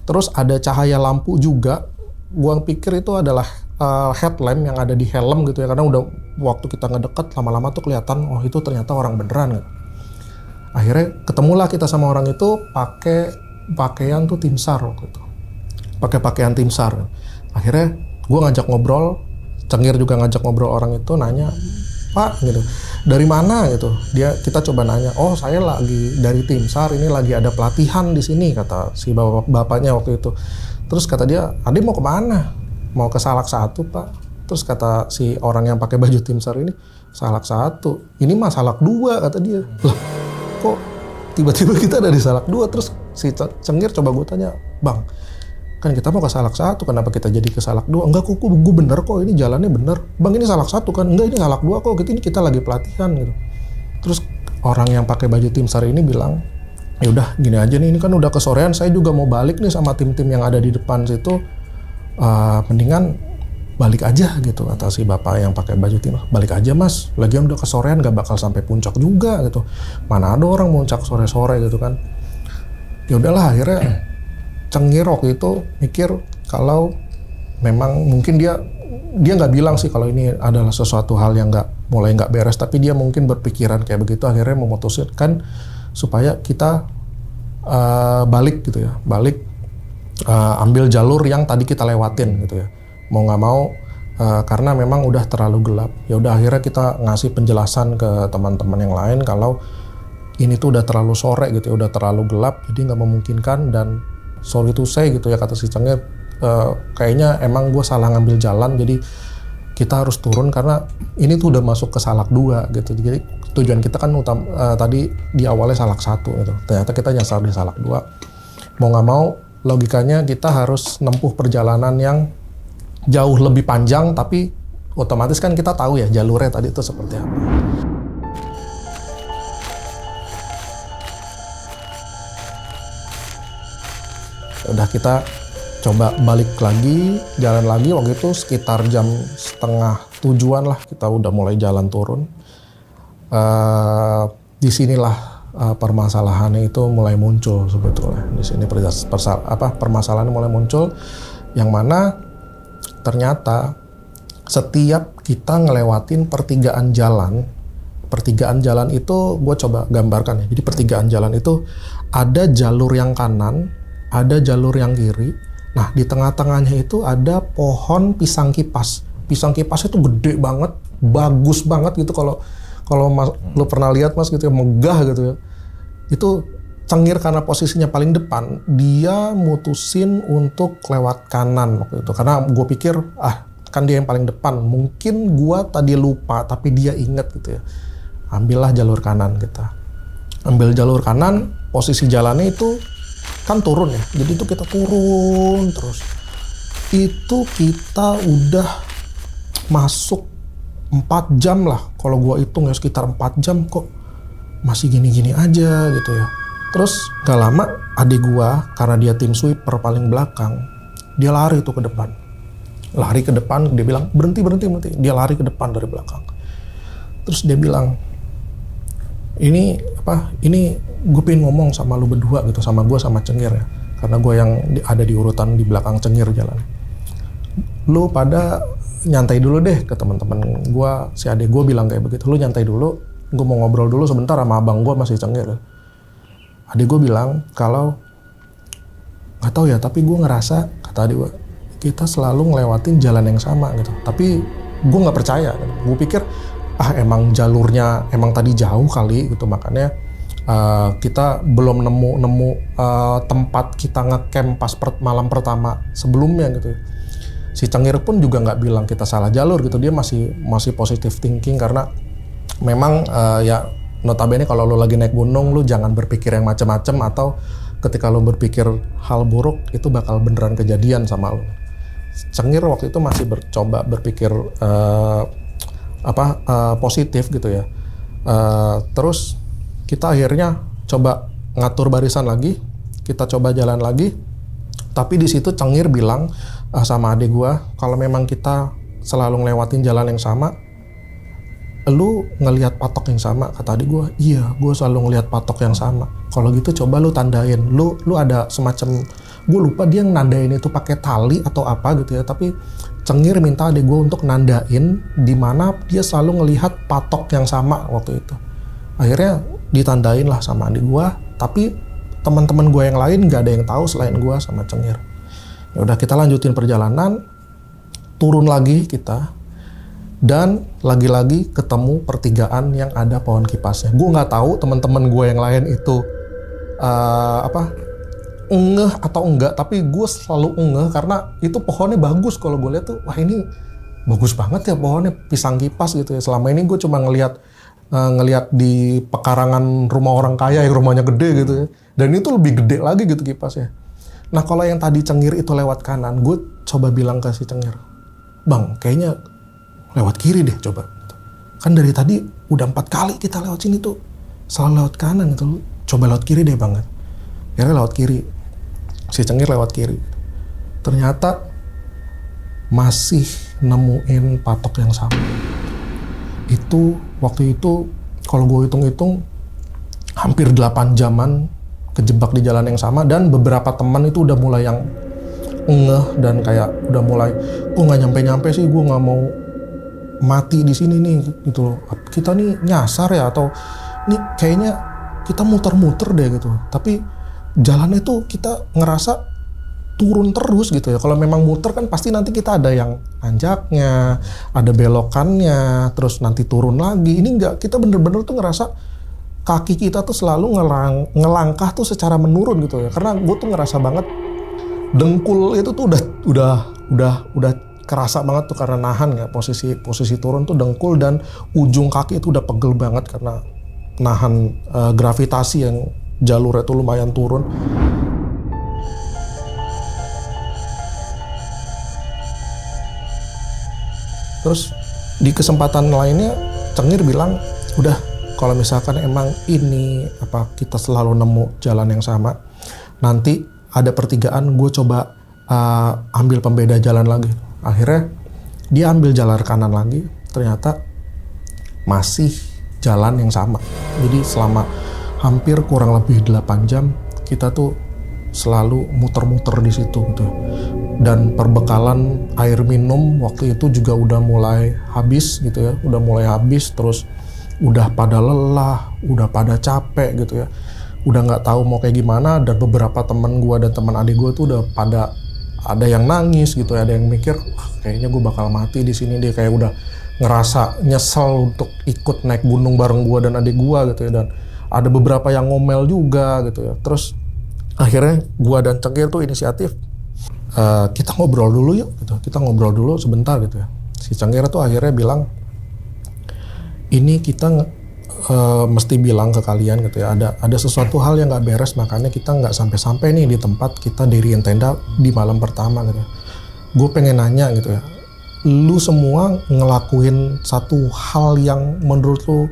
Speaker 1: Terus ada cahaya lampu juga. Gua pikir itu adalah headlamp yang ada di helm gitu ya, karena udah waktu kita ngedeket lama-lama tuh kelihatan oh itu ternyata orang beneran gitu. Akhirnya ketemulah kita sama orang itu pakai pakaian tuh tim SAR waktu itu. Pakai pakaian tim SAR. Akhirnya gua ngajak ngobrol, Cengir juga ngajak ngobrol orang itu, nanya, Pak gitu, dari mana gitu? Kita coba nanya, oh saya lagi dari tim SAR, ini lagi ada pelatihan di sini, kata si bapaknya waktu itu. Terus kata dia, Ade mau kemana? Mau ke Salak 1 Pak. Terus kata si orang yang pakai baju tim SAR ini, Salak 1, ini mah Salak 2 kata dia. Lah kok tiba-tiba kita ada di Salak 2? Terus si Cengir coba gue tanya, Bang, kan kita mau ke Salak 1, kenapa kita jadi ke Salak 2? Enggak kok, gue bener kok, ini jalannya bener. Bang ini Salak 1 kan? Enggak, ini Salak 2 kok, ini kita lagi pelatihan gitu. Terus orang yang pakai baju tim SAR ini bilang, ya udah gini aja nih, ini kan udah kesorean, saya juga mau balik nih sama tim-tim yang ada di depan situ. Mendingan balik aja gitu, kata si bapak yang pakai baju tim. Balik aja mas, lagian udah kesorean, gak bakal sampai puncak juga gitu. Mana ada orang puncak sore-sore gitu kan. Ya udahlah, akhirnya Cengir waktu itu mikir kalau memang mungkin dia nggak bilang sih kalau ini adalah sesuatu hal yang mulai nggak beres, tapi dia mungkin berpikiran kayak begitu, akhirnya memutuskan supaya kita balik gitu ya, ambil jalur yang tadi kita lewatin gitu ya, mau nggak mau karena memang udah terlalu gelap. Ya udah akhirnya kita ngasih penjelasan ke teman-teman yang lain kalau ini tuh udah terlalu sore gitu ya, udah terlalu gelap, jadi nggak memungkinkan. Dan sorry to say gitu ya, kata si Cengir, kayaknya emang gue salah ngambil jalan, jadi kita harus turun karena ini tuh udah masuk ke Salak 2 gitu. Jadi tujuan kita kan tadi di awalnya Salak 1 gitu, ternyata kita nyasar di Salak 2. Mau nggak mau logikanya kita harus nempuh perjalanan yang jauh lebih panjang, tapi otomatis kan kita tahu ya jalurnya tadi itu seperti apa. Udah kita coba balik lagi, jalan lagi. Waktu itu sekitar jam 6:30 lah kita udah mulai jalan turun. Disinilah permasalahannya itu mulai muncul sebetulnya. Di sini permasalahannya mulai muncul, yang mana ternyata setiap kita ngelewatin pertigaan jalan itu gue coba gambarkan ya. Jadi pertigaan jalan itu ada jalur yang kanan, ada jalur yang kiri. Nah, di tengah-tengahnya itu ada pohon pisang kipas. Pisang kipas itu gede banget, bagus banget gitu. Kalau lu pernah lihat mas gitu ya, megah gitu ya. Itu Cengir karena posisinya paling depan, dia mutusin untuk lewat kanan waktu itu. Karena gue pikir, kan dia yang paling depan. Mungkin gue tadi lupa, tapi dia inget gitu ya. Ambillah jalur kanan kita. Ambil jalur kanan, posisi jalannya itu kan turun ya, jadi itu kita turun terus. Itu kita udah masuk 4 jam lah, kalau gua hitung ya sekitar 4 jam kok masih gini-gini aja gitu ya. Terus gak lama adik gua karena dia tim sweeper paling belakang, dia lari tuh ke depan. Lari ke depan, dia bilang berhenti. Dia lari ke depan dari belakang. Terus dia bilang, ini gue pengen ngomong sama lu berdua gitu, sama gue sama Cengir ya. Karena gue yang ada di urutan di belakang Cengir jalan. Lu pada nyantai dulu deh ke teman-teman gue, si adik gue bilang kayak begitu. Lu nyantai dulu, gue mau ngobrol dulu sebentar sama abang gue masih Cengir. Adik gue bilang kalau nggak tahu ya, tapi gue ngerasa, kata adik gue, kita selalu ngelewatin jalan yang sama gitu. Tapi gue nggak percaya. Gitu. Gue pikir emang jalurnya emang tadi jauh kali gitu, makanya kita belum nemu tempat kita ngecamp pas malam pertama sebelumnya gitu. Si Cengir pun juga nggak bilang kita salah jalur gitu, dia masih positive thinking karena memang ya notabene kalau lo lagi naik gunung lo jangan berpikir yang macam-macam, atau ketika lo berpikir hal buruk itu bakal beneran kejadian sama lo. Cengir waktu itu masih coba berpikir positif gitu ya. Terus kita akhirnya coba ngatur barisan lagi, kita coba jalan lagi. Tapi di situ Cengir bilang sama adik gua, kalau memang kita selalu ngelewatin jalan yang sama, lu ngelihat patok yang sama. Kata adik gua, iya, gua selalu ngelihat patok yang sama. Kalau gitu coba lu tandain. Lu ada semacam, gua lupa dia nandain itu pakai tali atau apa gitu ya. Tapi Cengir minta adik gua untuk nandain di mana dia selalu ngelihat patok yang sama waktu itu. Akhirnya ditandain lah sama adik gua, tapi teman-teman gua yang lain nggak ada yang tahu selain gua sama Cengir. Ya udah, kita lanjutin perjalanan, turun lagi kita, dan lagi-lagi ketemu pertigaan yang ada pohon kipasnya. Gue nggak tahu teman-teman gue yang lain itu ngeh atau enggak, tapi gue selalu ngeh karena itu pohonnya bagus. Kalau gue lihat tuh, wah ini bagus banget ya pohonnya, pisang kipas gitu ya. Selama ini gue cuma ngelihat di pekarangan rumah orang kaya yang rumahnya gede gitu ya, dan itu lebih gede lagi gitu kipasnya. Nah kalau yang tadi Cengir itu lewat kanan, gue coba bilang ke si Cengir, bang kayaknya lewat kiri deh coba. Kan dari tadi udah 4 kali kita lewat sini tuh selalu lewat kanan gitu. Coba lewat kiri deh banget. Akhirnya lewat kiri. Si Cengir lewat kiri. Ternyata masih nemuin patok yang sama. Itu waktu itu kalau gue hitung-hitung hampir 8 jaman kejebak di jalan yang sama, dan beberapa teman itu udah mulai yang ngeh dan kayak udah mulai, gue nggak nyampe sih, gue nggak mau mati di sini nih gitu loh. Kita nih nyasar ya, atau nih kayaknya kita muter-muter deh gitu. Tapi jalannya tuh kita ngerasa turun terus gitu ya. Kalau memang muter kan pasti nanti kita ada yang nanjaknya, ada belokannya, terus nanti turun lagi. Ini enggak, kita bener-bener tuh ngerasa kaki kita tuh selalu ngelangkah tuh secara menurun gitu ya. Karena gue tuh ngerasa banget dengkul itu tuh udah kerasa banget tuh karena nahan ya, posisi turun tuh dengkul dan ujung kaki itu udah pegel banget karena nahan gravitasi yang jalurnya tuh lumayan turun. Terus di kesempatan lainnya Cengir bilang, udah kalau misalkan emang ini kita selalu nemu jalan yang sama, nanti ada pertigaan gue coba ambil pembeda jalan lagi. Akhirnya dia ambil jalan kanan lagi, ternyata masih jalan yang sama. Jadi selama hampir kurang lebih 8 jam kita tuh selalu muter-muter di situ gitu. Dan perbekalan air minum waktu itu juga udah mulai habis gitu ya, udah mulai habis, terus udah pada lelah, udah pada capek gitu ya, udah nggak tahu mau kayak gimana. Dan beberapa teman gue dan teman adik gue tuh udah pada, ada yang nangis gitu ya, ada yang mikir kayaknya gue bakal mati di sini deh, kayak udah ngerasa nyesel untuk ikut naik gunung bareng gue dan adik gue gitu ya. Dan ada beberapa yang ngomel juga gitu ya. Terus akhirnya gue dan Cengir tuh inisiatif, kita ngobrol dulu yuk gitu, kita ngobrol dulu sebentar gitu ya. Si Cengir tuh akhirnya bilang, ini kita mesti bilang ke kalian gitu ya, ada sesuatu hal yang nggak beres, makanya kita nggak sampai-sampai nih di tempat kita diriin tenda di malam pertama gitu. Gue pengen nanya gitu ya, lu semua ngelakuin satu hal yang menurut lu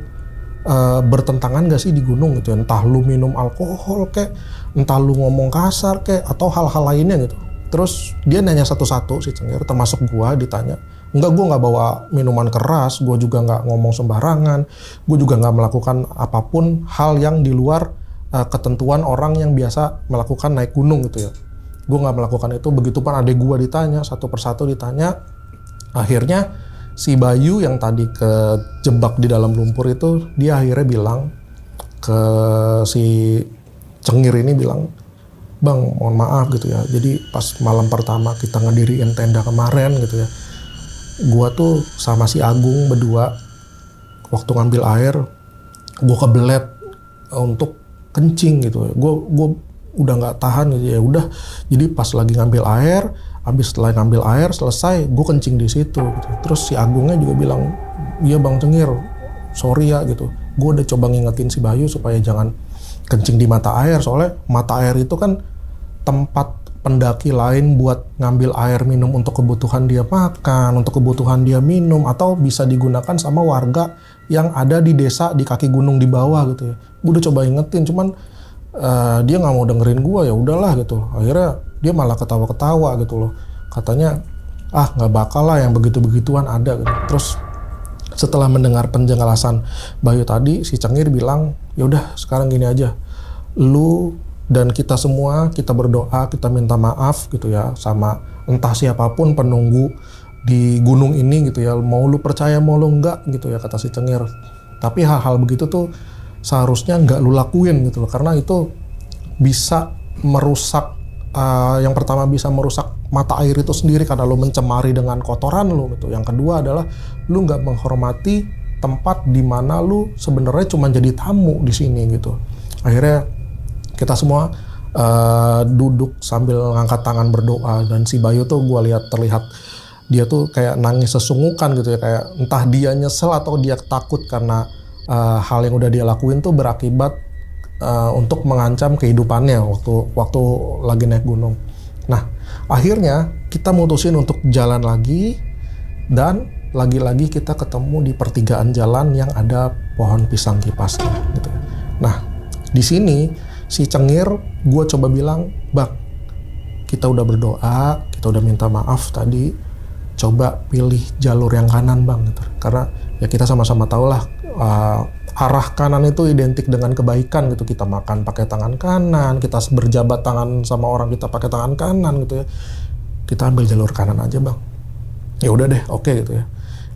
Speaker 1: bertentangan gak sih di gunung gitu ya, entah lu minum alkohol kek, entah lu ngomong kasar kek, atau hal-hal lainnya gitu. Terus dia nanya satu-satu si Cengir, termasuk gua ditanya. Enggak, gue nggak bawa minuman keras, gue juga nggak ngomong sembarangan, gue juga nggak melakukan apapun hal yang di luar ketentuan orang yang biasa melakukan naik gunung gitu ya. Gue nggak melakukan itu. Begitupun adik gue ditanya, satu persatu ditanya. Akhirnya si Bayu yang tadi kejebak di dalam lumpur itu, dia akhirnya bilang ke si Cengir ini bilang, "Bang, mohon maaf gitu ya. Jadi pas malam pertama kita ngediriin tenda kemarin gitu ya, gua tuh sama si Agung berdua waktu ngambil air, gua kebelet untuk kencing gitu. Gua udah nggak tahan gitu ya. Udah, jadi pas lagi ngambil air, habis setelah ngambil air selesai, gua kencing di situ. Gitu. Terus si Agungnya juga bilang, "Iya Bang Cengir, sorry ya gitu. Gua udah coba ngingetin si Bayu supaya jangan kencing di mata air, soalnya mata air itu kan tempat pendaki lain buat ngambil air minum untuk kebutuhan dia makan, untuk kebutuhan dia minum, atau bisa digunakan sama warga yang ada di desa di kaki gunung di bawah gitu ya." Gue udah coba ingetin, cuman dia nggak mau dengerin gue, ya udahlah gitu. Akhirnya dia malah ketawa-ketawa gitu loh. Katanya, nggak bakal lah yang begitu-begituan ada gitu. Terus setelah mendengar penjelasan Bayu tadi, si Cengir bilang, "Ya udah sekarang gini aja, lu dan kita semua, kita berdoa, kita minta maaf gitu ya sama entah siapapun penunggu di gunung ini gitu ya. Mau lu percaya, mau lu enggak gitu ya," kata si Cengir. Tapi hal-hal begitu tuh seharusnya enggak lu lakuin gitu loh. Karena itu bisa merusak, yang pertama bisa merusak mata air itu sendiri karena lu mencemari dengan kotoran lu gitu. Yang kedua adalah lu enggak menghormati tempat di mana lu sebenarnya cuma jadi tamu di sini gitu. Akhirnya kita semua duduk sambil ngangkat tangan berdoa, dan si Bayu tuh gue lihat terlihat dia tuh kayak nangis sesunggukan gitu ya, kayak entah dia nyesel atau dia takut karena hal yang udah dia lakuin tuh berakibat untuk mengancam kehidupannya waktu lagi naik gunung. Nah, akhirnya kita mutusin untuk jalan lagi, dan lagi-lagi kita ketemu di pertigaan jalan yang ada pohon pisang kipasnya gitu. Nah, di sini si Cengir, gue coba bilang, "Bang, kita udah berdoa, kita udah minta maaf tadi, coba pilih jalur yang kanan Bang," gitu. Karena ya kita sama-sama tahu lah, arah kanan itu identik dengan kebaikan gitu. Kita makan pakai tangan kanan, kita berjabat tangan sama orang kita pakai tangan kanan gitu ya. Kita ambil jalur kanan aja Bang. Ya udah deh, oke gitu ya.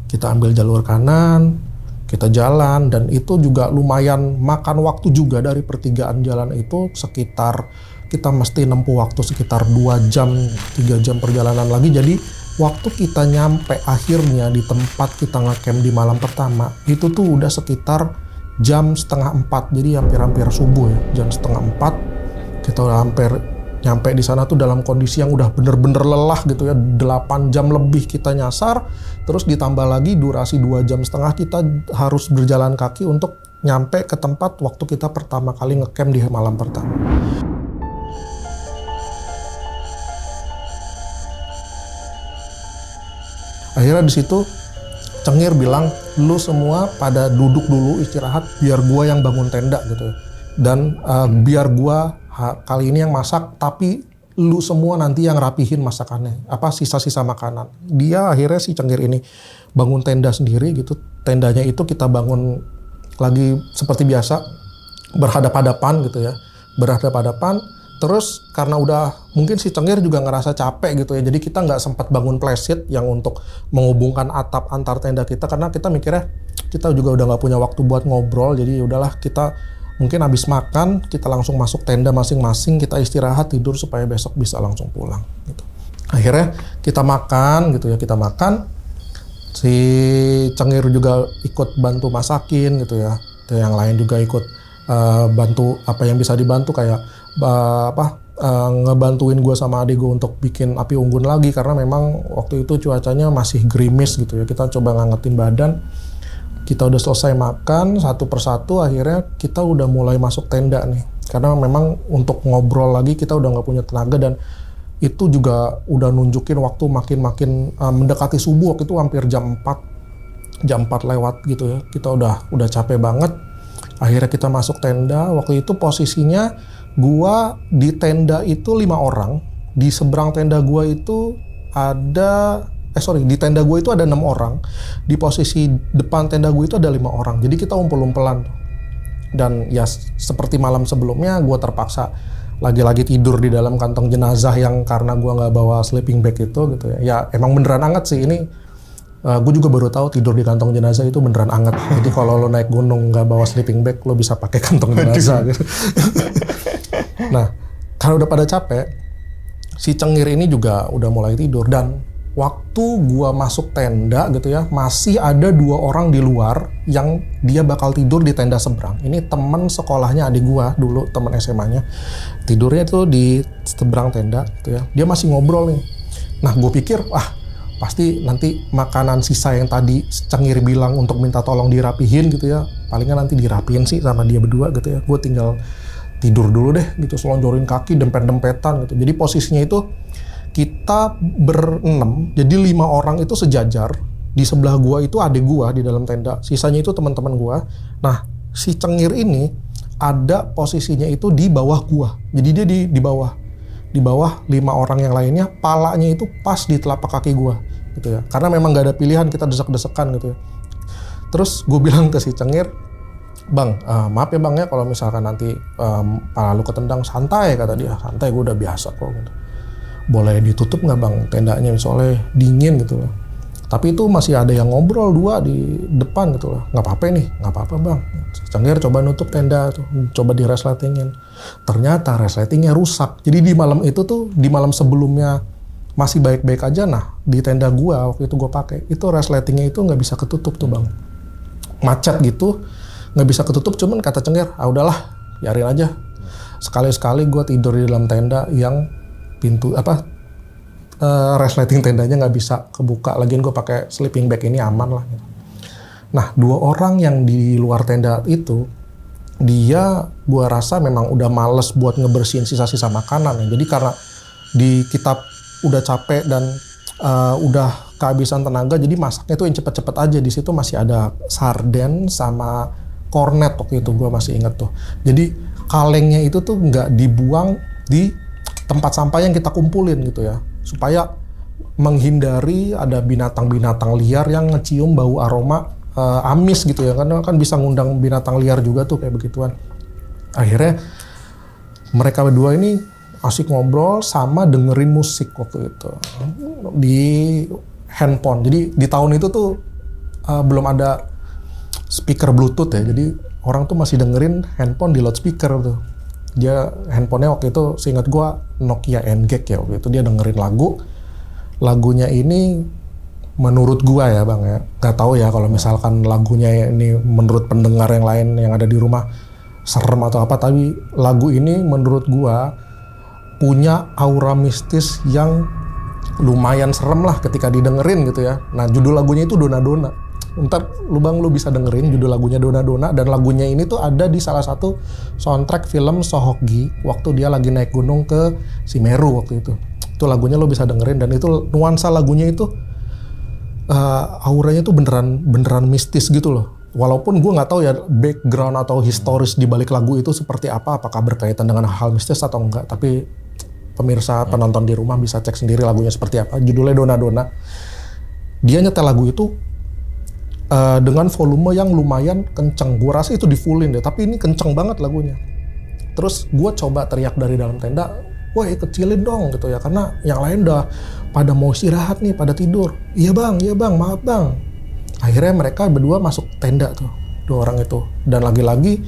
Speaker 1: Kita ambil jalur kanan, kita jalan, dan itu juga lumayan makan waktu juga. Dari pertigaan jalan itu sekitar kita mesti nempuh waktu sekitar 2 jam, 3 jam perjalanan lagi. Jadi waktu kita nyampe akhirnya di tempat kita ngecamp di malam pertama, itu tuh udah sekitar jam setengah 4. Jadi hampir-hampir subuh ya, jam setengah 4. Kita udah hampir nyampe di sana tuh dalam kondisi yang udah bener-bener lelah gitu ya. 8 jam lebih kita nyasar, terus ditambah lagi durasi 2 jam setengah kita harus berjalan kaki untuk nyampe ke tempat waktu kita pertama kali ngecamp di malam pertama. Akhirnya di situ Cengir bilang, "Lu semua pada duduk dulu istirahat, biar gua yang bangun tenda gitu ya. Dan biar gua kali ini yang masak, tapi lu semua nanti yang rapihin masakannya, sisa-sisa makanan." Dia akhirnya si Cengir ini bangun tenda sendiri gitu. Tendanya itu kita bangun lagi seperti biasa, berhadap-hadapan gitu ya. Berhadap-hadapan, terus karena udah mungkin si Cengir juga ngerasa capek gitu ya. Jadi kita nggak sempat bangun playset yang untuk menghubungkan atap antar tenda kita, karena kita mikirnya kita juga udah nggak punya waktu buat ngobrol. Jadi udahlah, kita mungkin habis makan, kita langsung masuk tenda masing-masing, kita istirahat, tidur supaya besok bisa langsung pulang gitu. Akhirnya kita makan gitu ya, kita makan. Si Cengir juga ikut bantu masakin gitu ya. Yang lain juga ikut bantu apa yang bisa dibantu, kayak ngebantuin gue sama adik gue untuk bikin api unggun lagi, karena memang waktu itu cuacanya masih gerimis gitu ya. Kita coba ngangetin badan. Kita udah selesai makan satu persatu, akhirnya kita udah mulai masuk tenda nih. Karena memang untuk ngobrol lagi kita udah nggak punya tenaga, dan itu juga udah nunjukin waktu makin mendekati subuh. Waktu itu hampir jam 4 lewat gitu ya. Kita udah capek banget. Akhirnya kita masuk tenda. Waktu itu posisinya gua di tenda itu 5 orang. Di seberang tenda gua itu di tenda gua itu ada 6 orang. Di posisi depan tenda gua itu ada 5 orang. Jadi kita umpel-umpelan. Dan ya seperti malam sebelumnya gua terpaksa lagi-lagi tidur di dalam kantong jenazah yang karena gua nggak bawa sleeping bag itu gitu ya. Ya emang beneran anget sih ini. Gue juga baru tahu tidur di kantong jenazah itu beneran anget. Jadi kalau lo naik gunung nggak bawa sleeping bag, lo bisa pakai kantong jenazah gitu. Nah, kalau udah pada capek, si Cengir ini juga udah mulai tidur. Dan waktu gua masuk tenda gitu ya, masih ada 2 orang di luar yang dia bakal tidur di tenda seberang. Ini teman sekolahnya adik gua dulu, teman SMA-nya. Tidurnya tuh di seberang tenda gitu ya. Dia masih ngobrol nih. Nah, gue pikir, pasti nanti makanan sisa yang tadi Cengir bilang untuk minta tolong dirapihin gitu ya, palingan nanti dirapihin sih sama dia berdua gitu ya. Gue tinggal tidur dulu deh gitu, selonjorin kaki, dempet-dempetan gitu. Jadi posisinya itu kita ber-6, jadi 5 orang itu sejajar. Di sebelah gua itu adik gua di dalam tenda, sisanya itu teman-teman gua. Nah, si Cengir ini ada posisinya itu di bawah gua. Jadi dia di bawah 5 orang yang lainnya, palanya itu pas di telapak kaki gua gitu ya. Karena memang gak ada pilihan, kita desek-desekan gitu ya. Terus gue bilang ke si Cengir, "Bang, maaf ya Bang ya kalau misalkan nanti pala lu ketendang." "Santai," kata dia. "Santai, gue udah biasa kok." Gitu. "Boleh ditutup nggak Bang tendanya, soalnya dingin gitu loh." Tapi itu masih ada yang ngobrol 2 di depan gitu loh. "Nggak apa-apa nih, nggak apa-apa Bang." Cengir coba nutup tenda tuh, coba diresletingin. Ternyata resletingnya rusak. Jadi di malam itu tuh, di malam sebelumnya masih baik-baik aja. Nah, di tenda gua waktu itu gua pakai, itu resletingnya itu nggak bisa ketutup tuh Bang. Macet gitu, nggak bisa ketutup. Cuman kata Cengir, udahlah, biarin aja. Sekali-sekali gua tidur di dalam tenda yang pintu resleting tendanya nggak bisa kebuka. Lagian gue pakai sleeping bag ini aman lah. Nah, 2 orang yang di luar tenda itu, dia gue rasa memang udah males buat ngebersihin sisa-sisa makanan ya. Jadi karena di kita udah capek dan udah kehabisan tenaga, jadi masaknya tuh yang cepet-cepet aja. Di situ masih ada sarden sama kornet waktu itu, gue masih inget tuh. Jadi kalengnya itu tuh nggak dibuang di tempat sampah yang kita kumpulin gitu ya, supaya menghindari ada binatang-binatang liar yang ngecium bau aroma amis gitu ya, karena kan bisa ngundang binatang liar juga tuh kayak begituan. Akhirnya mereka berdua ini asik ngobrol sama dengerin musik waktu itu di handphone. Jadi di tahun itu tuh belum ada speaker Bluetooth ya, jadi orang tuh masih dengerin handphone di loudspeaker tuh. Dia handphonenya waktu itu seingat gua Nokia N-Gag ya, waktu itu dia dengerin lagunya ini menurut gua ya Bang ya, nggak tahu ya kalau misalkan lagunya ini menurut pendengar yang lain yang ada di rumah serem atau apa, tapi lagu ini menurut gua punya aura mistis yang lumayan serem lah ketika didengerin gitu ya. Nah, judul lagunya itu Dona Dona. Ntar lu bisa dengerin judul lagunya Dona Dona, dan lagunya ini tuh ada di salah satu soundtrack film Sohokgi waktu dia lagi naik gunung ke Semeru waktu itu. Itu lagunya lu bisa dengerin, dan itu nuansa lagunya itu auranya tuh beneran mistis gitu loh. Walaupun gue nggak tahu ya background atau historis di balik lagu itu seperti apa, apakah berkaitan dengan hal mistis atau enggak, tapi pemirsa penonton di rumah bisa cek sendiri lagunya seperti apa. Judulnya Dona Dona. Dia nyetel lagu itu dengan volume yang lumayan kenceng. Gue rasa itu di fullin deh, tapi ini kenceng banget lagunya. Terus gue coba teriak dari dalam tenda, "Woi, kecilin dong," gitu ya, karena yang lain udah pada mau istirahat nih, pada tidur. Iya bang, maaf bang." Akhirnya mereka berdua masuk tenda tuh, 2 orang itu. Dan lagi-lagi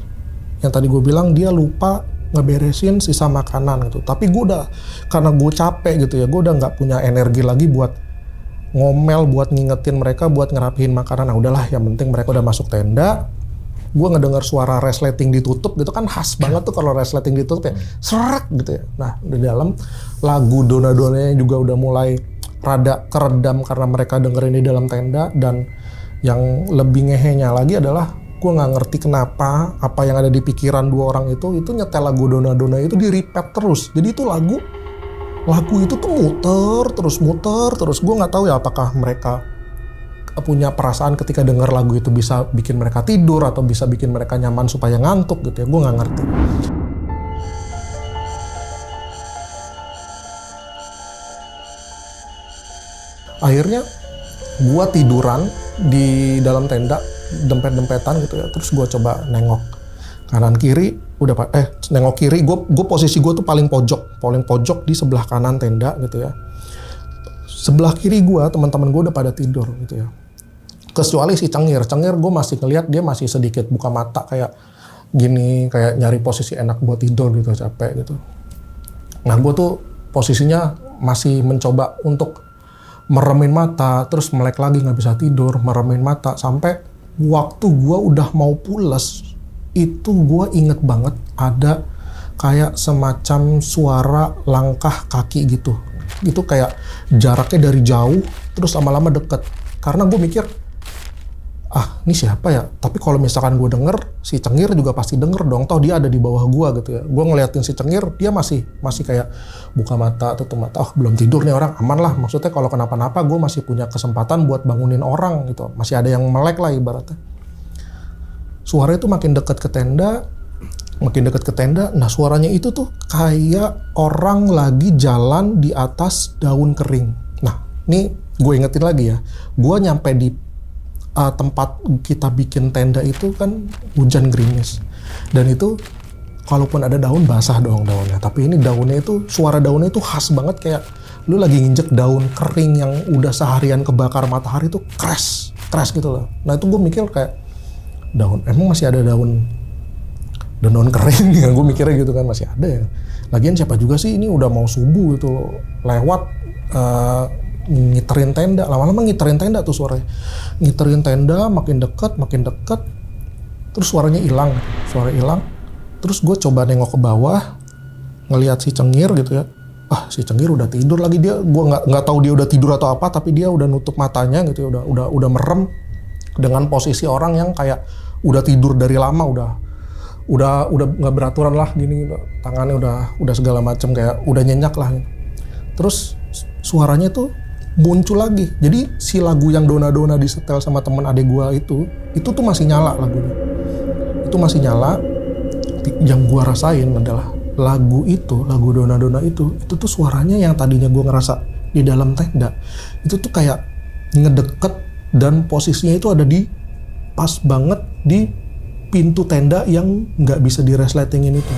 Speaker 1: yang tadi gue bilang, dia lupa ngeberesin sisa makanan gitu. Tapi gue udah, karena gue capek gitu ya, gue udah nggak punya energi lagi buat ngomel, buat ngingetin mereka, buat ngerapihin makanan. Nah udahlah, yang penting mereka udah masuk tenda. Gue ngedengar suara resleting ditutup gitu kan, khas banget tuh kalau resleting ditutup ya, serak gitu ya. Nah di dalam lagu Dona Donanya juga udah mulai rada keredam karena mereka dengerin di dalam tenda. Dan yang lebih ngehenya lagi adalah gue nggak ngerti kenapa apa yang ada di pikiran 2 orang itu nyetel lagu Dona Dona itu di repeat terus. Jadi itu lagu itu tuh muter terus. Gue nggak tahu ya apakah mereka punya perasaan ketika denger lagu itu bisa bikin mereka tidur atau bisa bikin mereka nyaman supaya ngantuk gitu ya, gue nggak ngerti. Akhirnya gue tiduran di dalam tenda, dempet-dempetan gitu ya, terus gue coba nengok kanan kiri, nengok kiri, gue posisi gue tuh paling pojok di sebelah kanan tenda gitu ya. Sebelah kiri gue, teman-teman gue udah pada tidur gitu ya. Kecuali si Cengir gue masih ngeliat dia masih sedikit buka mata kayak gini, kayak nyari posisi enak buat tidur gitu, capek gitu. Nah gue tuh posisinya masih mencoba untuk meremin mata, terus melek lagi nggak bisa tidur, meremin mata, sampai waktu gue udah mau pules, itu gue inget banget ada kayak semacam suara langkah kaki gitu. Itu kayak jaraknya dari jauh terus lama-lama deket, karena gue mikir ini siapa ya, tapi kalau misalkan gue denger, si Cengir juga pasti denger dong, toh dia ada di bawah gue gitu ya. Gue ngeliatin si Cengir, dia masih kayak buka mata, tutup mata, belum tidur nih orang, aman lah, maksudnya kalau kenapa-napa gue masih punya kesempatan buat bangunin orang gitu, masih ada yang melek lah ibaratnya. Suara itu makin dekat ke tenda, nah suaranya itu tuh kayak orang lagi jalan di atas daun kering. Nah, ini gue ingetin lagi ya, gue nyampe di tempat kita bikin tenda itu kan hujan gerimis, dan itu kalaupun ada daun basah dong daunnya, tapi ini daunnya itu, suara daunnya itu khas banget, kayak lu lagi nginjek daun kering yang udah seharian kebakar matahari tuh crash gitu loh. Nah itu gue mikir kayak emang masih ada daun kering ya, gue mikirnya gitu kan, masih ada ya. Lagian siapa juga sih, ini udah mau subuh gitu lewat ngiterin tenda, lama-lama ngiterin tenda tuh suaranya. Ngiterin tenda makin deket, terus suaranya hilang. Terus gue coba nengok ke bawah, ngelihat si Cengir gitu ya. Si Cengir udah tidur lagi dia. Gue nggak tahu dia udah tidur atau apa, tapi dia udah nutup matanya gitu ya, udah merem dengan posisi orang yang kayak udah tidur dari lama, udah nggak beraturan lah gini, tangannya udah segala macam, kayak udah nyenyak lah. Terus suaranya tuh muncul lagi. Jadi si lagu yang Dona-Dona disetel sama teman adik gua itu tuh masih nyala lagunya. Itu masih nyala. Yang gua rasain adalah lagu Dona-Dona itu tuh suaranya yang tadinya gua ngerasa di dalam tenda, itu tuh kayak ngedeket, dan posisinya itu ada di pas banget di pintu tenda yang nggak bisa diresletingin itu.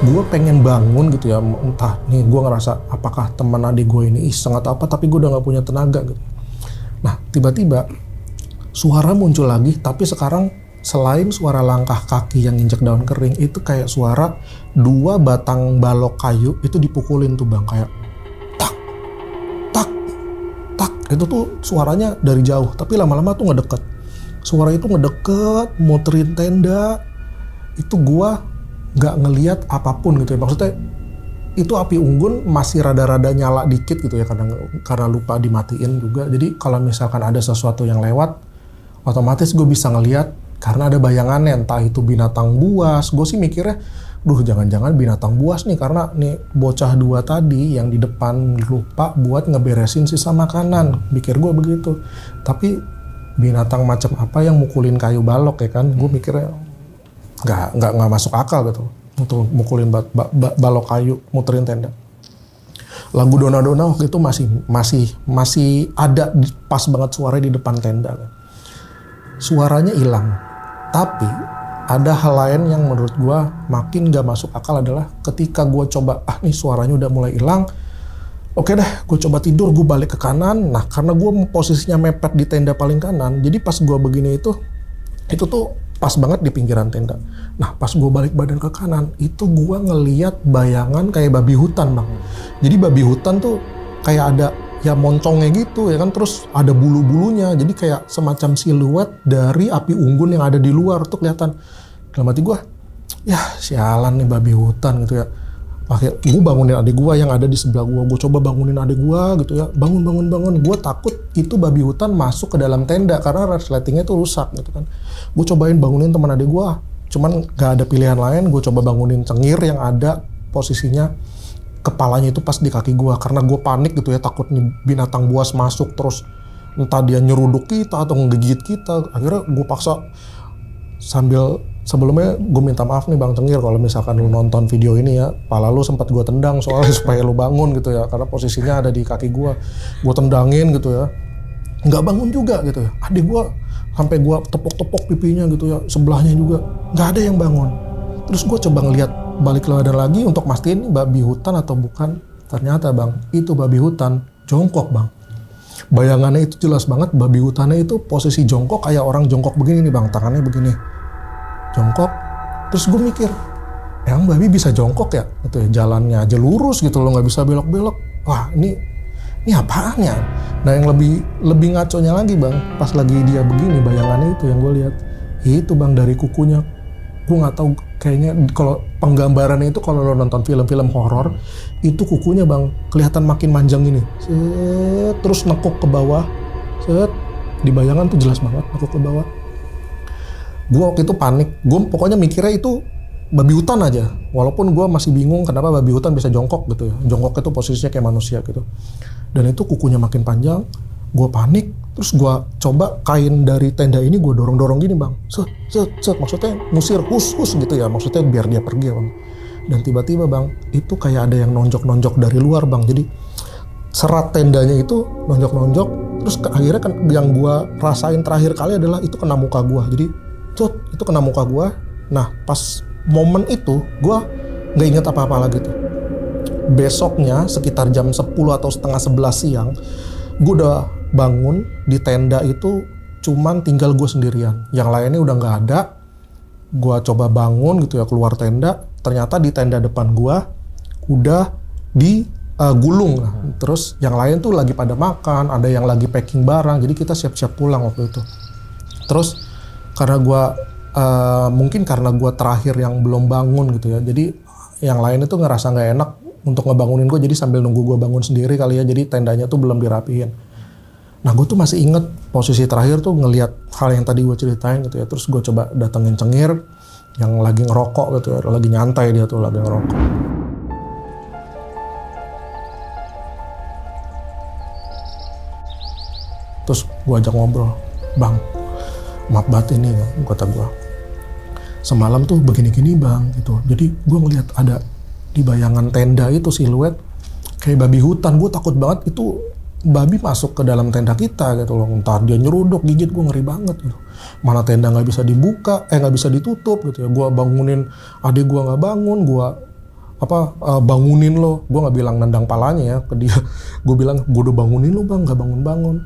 Speaker 1: Gue pengen bangun gitu ya, entah nih gue ngerasa apakah teman adik gue ini iseng atau apa, tapi gue udah nggak punya tenaga gitu. Nah tiba-tiba suara muncul lagi, tapi sekarang selain suara langkah kaki yang injek daun kering, itu kayak suara 2 batang balok kayu itu dipukulin tuh bang, kayak tak tak tak. Itu tuh suaranya dari jauh, tapi lama-lama tuh ngedeket. Suara itu ngedeket, muterin tenda, itu gue nggak ngelihat apapun gitu ya. Maksudnya itu api unggun masih rada-rada nyala dikit gitu ya, karena lupa dimatiin juga. Jadi kalau misalkan ada sesuatu yang lewat, otomatis gue bisa ngelihat karena ada bayangannya, entah itu binatang buas. Gue sih mikirnya, jangan-jangan binatang buas nih, karena nih bocah 2 tadi yang di depan lupa buat ngeberesin sisa makanan. Pikir gue begitu. Tapi binatang macam apa yang mukulin kayu balok ya kan? Gue mikirnya nggak masuk akal gitu untuk mukulin balok kayu, muterin tenda. Lagu Dona-Dona waktu itu masih ada pas banget suaranya di depan tenda kan. Suaranya hilang, tapi ada hal lain yang menurut gue makin gak masuk akal adalah ketika gue coba, nih suaranya udah mulai hilang, oke deh gue coba tidur, gue balik ke kanan. Nah karena gue posisinya mepet di tenda paling kanan, jadi pas gue begini itu tuh pas banget di pinggiran tenda. Nah pas gue balik badan ke kanan, itu gue ngeliat bayangan kayak babi hutan bang. Jadi babi hutan tuh kayak ada ya moncongnya gitu ya kan, terus ada bulu-bulunya, jadi kayak semacam siluet dari api unggun yang ada di luar tuh kelihatan. Dalam hati gue, ya sialan nih babi hutan gitu ya. Akhirnya gue bangunin adik gue yang ada di sebelah gue coba bangunin adik gue gitu ya, bangun. Gue takut itu babi hutan masuk ke dalam tenda karena resletingnya tuh rusak gitu kan. Gue cobain bangunin teman adik gue, cuman gak ada pilihan lain. Gue coba bangunin Cengir yang ada posisinya kepalanya itu pas di kaki gue, karena gue panik gitu ya, takut nih binatang buas masuk terus entah dia nyeruduk kita atau ngegigit kita. Akhirnya gue paksa sebelumnya gue minta maaf nih Bang Cengir kalau misalkan lu nonton video ini ya, pala lu sempat gue tendang soalnya supaya lu bangun gitu ya, karena posisinya ada di kaki gue tendangin gitu ya, nggak bangun juga gitu ya. Adik gue sampai gue tepok-tepok pipinya gitu ya, sebelahnya juga nggak ada yang bangun. Terus gue coba ngeliat balik badan lagi untuk mastiin babi hutan atau bukan. Ternyata Bang, itu babi hutan jongkok Bang. Bayangannya itu jelas banget, babi hutannya itu posisi jongkok kayak orang jongkok begini nih Bang, tangannya begini. Jongkok. Terus gue mikir, emang babi bisa jongkok ya? Gitu ya, jalannya aja lurus gitu loh, nggak bisa belok-belok. Wah, ini apaan ya? Nah, yang lebih ngaconya lagi Bang, pas lagi dia begini bayangannya itu yang gue lihat. Itu Bang, dari kukunya. Gue nggak tahu, kayaknya kalau penggambarannya itu kalau lo nonton film-film horor itu kukunya Bang kelihatan makin manjang gini, set, terus nekuk ke bawah, set, di bayangan tuh jelas banget nekuk ke bawah. Gue waktu itu panik, gue pokoknya mikirnya itu babi hutan aja, walaupun gue masih bingung kenapa babi hutan bisa jongkok gitu ya, jongkok itu posisinya kayak manusia gitu, dan itu kukunya makin panjang. Gue panik, terus gue coba kain dari tenda ini gue dorong-dorong gini Bang, set, maksudnya ngusir, hus gitu ya, maksudnya biar dia pergi ya Bang. Dan tiba-tiba Bang, itu kayak ada yang nonjok-nonjok dari luar Bang, jadi serat tendanya itu nonjok-nonjok, terus akhirnya kan yang gue rasain terakhir kali adalah itu kena muka gue, jadi itu kena muka gue. Nah pas momen itu gue nggak inget apa-apa lagi tuh. Besoknya sekitar jam 10 atau setengah 11 siang, gue udah bangun di tenda itu cuman tinggal gue sendirian. Yang lainnya udah nggak ada. Gue coba bangun gitu ya, keluar tenda. Ternyata di tenda depan gue udah digulung. Terus yang lain tuh lagi pada makan, ada yang lagi packing barang. Jadi kita siap-siap pulang waktu itu. Terus karena gue mungkin karena gue terakhir yang belum bangun gitu ya. Jadi yang lain itu ngerasa nggak enak untuk ngebangunin gue, jadi sambil nunggu gue bangun sendiri kali ya, jadi tendanya tuh belum dirapiin. Nah gue tuh masih inget posisi terakhir tuh ngelihat hal yang tadi gue ceritain gitu ya, terus gue coba datengin Cengir yang lagi ngerokok gitu ya, lagi nyantai dia tuh lagi ngerokok. Terus gue ajak ngobrol, Bang, maaf banget ini kata gue, semalam tuh begini-gini Bang gitu, jadi gue ngelihat ada di bayangan tenda itu siluet kayak babi hutan. Gue takut banget itu babi masuk ke dalam tenda kita gitu loh, entar dia nyeruduk gigit, gue ngeri banget gitu. Mana tenda nggak bisa dibuka, nggak bisa ditutup gitu ya. Gue bangunin adik gue nggak bangun, gue bangunin lo, gue nggak bilang nendang palanya ya ke dia, gue bilang gue udah bangunin lo Bang, nggak bangun.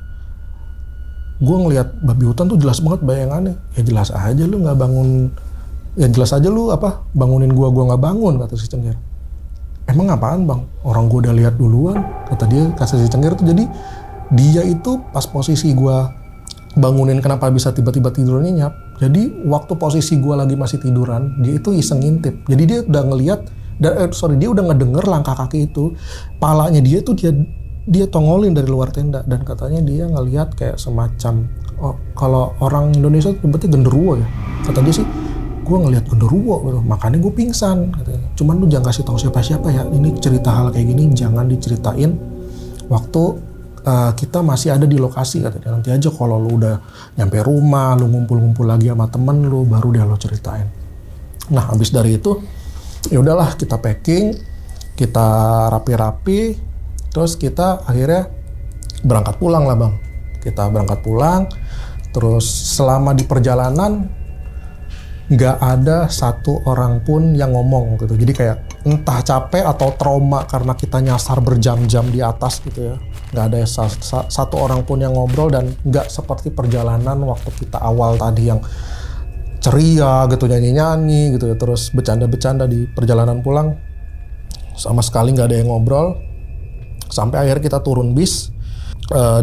Speaker 1: Gue ngelihat babi hutan tuh jelas banget bayangannya. Ya jelas aja lu nggak bangun, ya jelas aja lu bangunin gue nggak bangun, kata si Cengir. Emang apaan Bang? Orang gue udah lihat duluan, kata dia, kata si Cengir tuh. Jadi dia itu pas posisi gue bangunin kenapa bisa tiba-tiba tidur nyenyak. Jadi waktu posisi gue lagi masih tiduran, dia itu iseng ngintip. Jadi dia udah ngelihat, dia udah ngedenger langkah kaki itu. Palanya dia tuh dia tongolin dari luar tenda, dan katanya dia ngelihat kayak semacam, kalau orang Indonesia berarti genderuwo ya. Kata dia sih, gue ngelihat genderuwo gitu, makanya gue pingsan katanya. Cuman lu jangan kasih tahu siapa-siapa ya, ini cerita hal kayak gini jangan diceritain waktu kita masih ada di lokasi katanya. Nanti aja kalau lu udah nyampe rumah, lu ngumpul-ngumpul lagi sama temen lu, baru dia lo ceritain. Nah habis dari itu ya udahlah, kita packing, kita rapi-rapi, terus kita akhirnya berangkat pulang lah Bang. Kita berangkat pulang, terus selama di perjalanan nggak ada satu orang pun yang ngomong gitu. Jadi kayak entah capek atau trauma karena kita nyasar berjam-jam di atas gitu ya. Nggak ada satu orang pun yang ngobrol, dan nggak seperti perjalanan waktu kita awal tadi yang ceria gitu, nyanyi-nyanyi gitu ya, terus bercanda-bercanda. Di perjalanan pulang sama sekali nggak ada yang ngobrol. Sampai akhirnya kita turun bis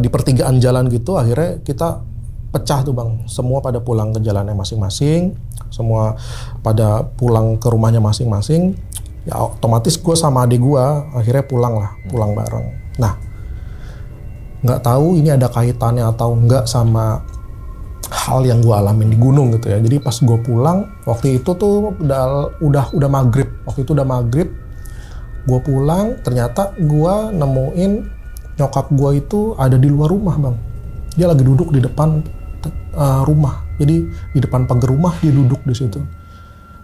Speaker 1: di pertigaan jalan gitu, akhirnya kita pecah tuh Bang. Semua pada pulang ke jalannya masing-masing, semua pada pulang ke rumahnya masing-masing. Ya otomatis gue sama adik gue akhirnya pulang bareng. Nah nggak tahu ini ada kaitannya atau enggak sama hal yang gue alamin di gunung gitu ya. Jadi pas gue pulang waktu itu tuh udah maghrib. Waktu itu udah maghrib. Gue pulang, ternyata gue nemuin nyokap gue itu ada di luar rumah Bang. Dia lagi duduk di depan rumah. Jadi di depan pagar rumah dia duduk di situ.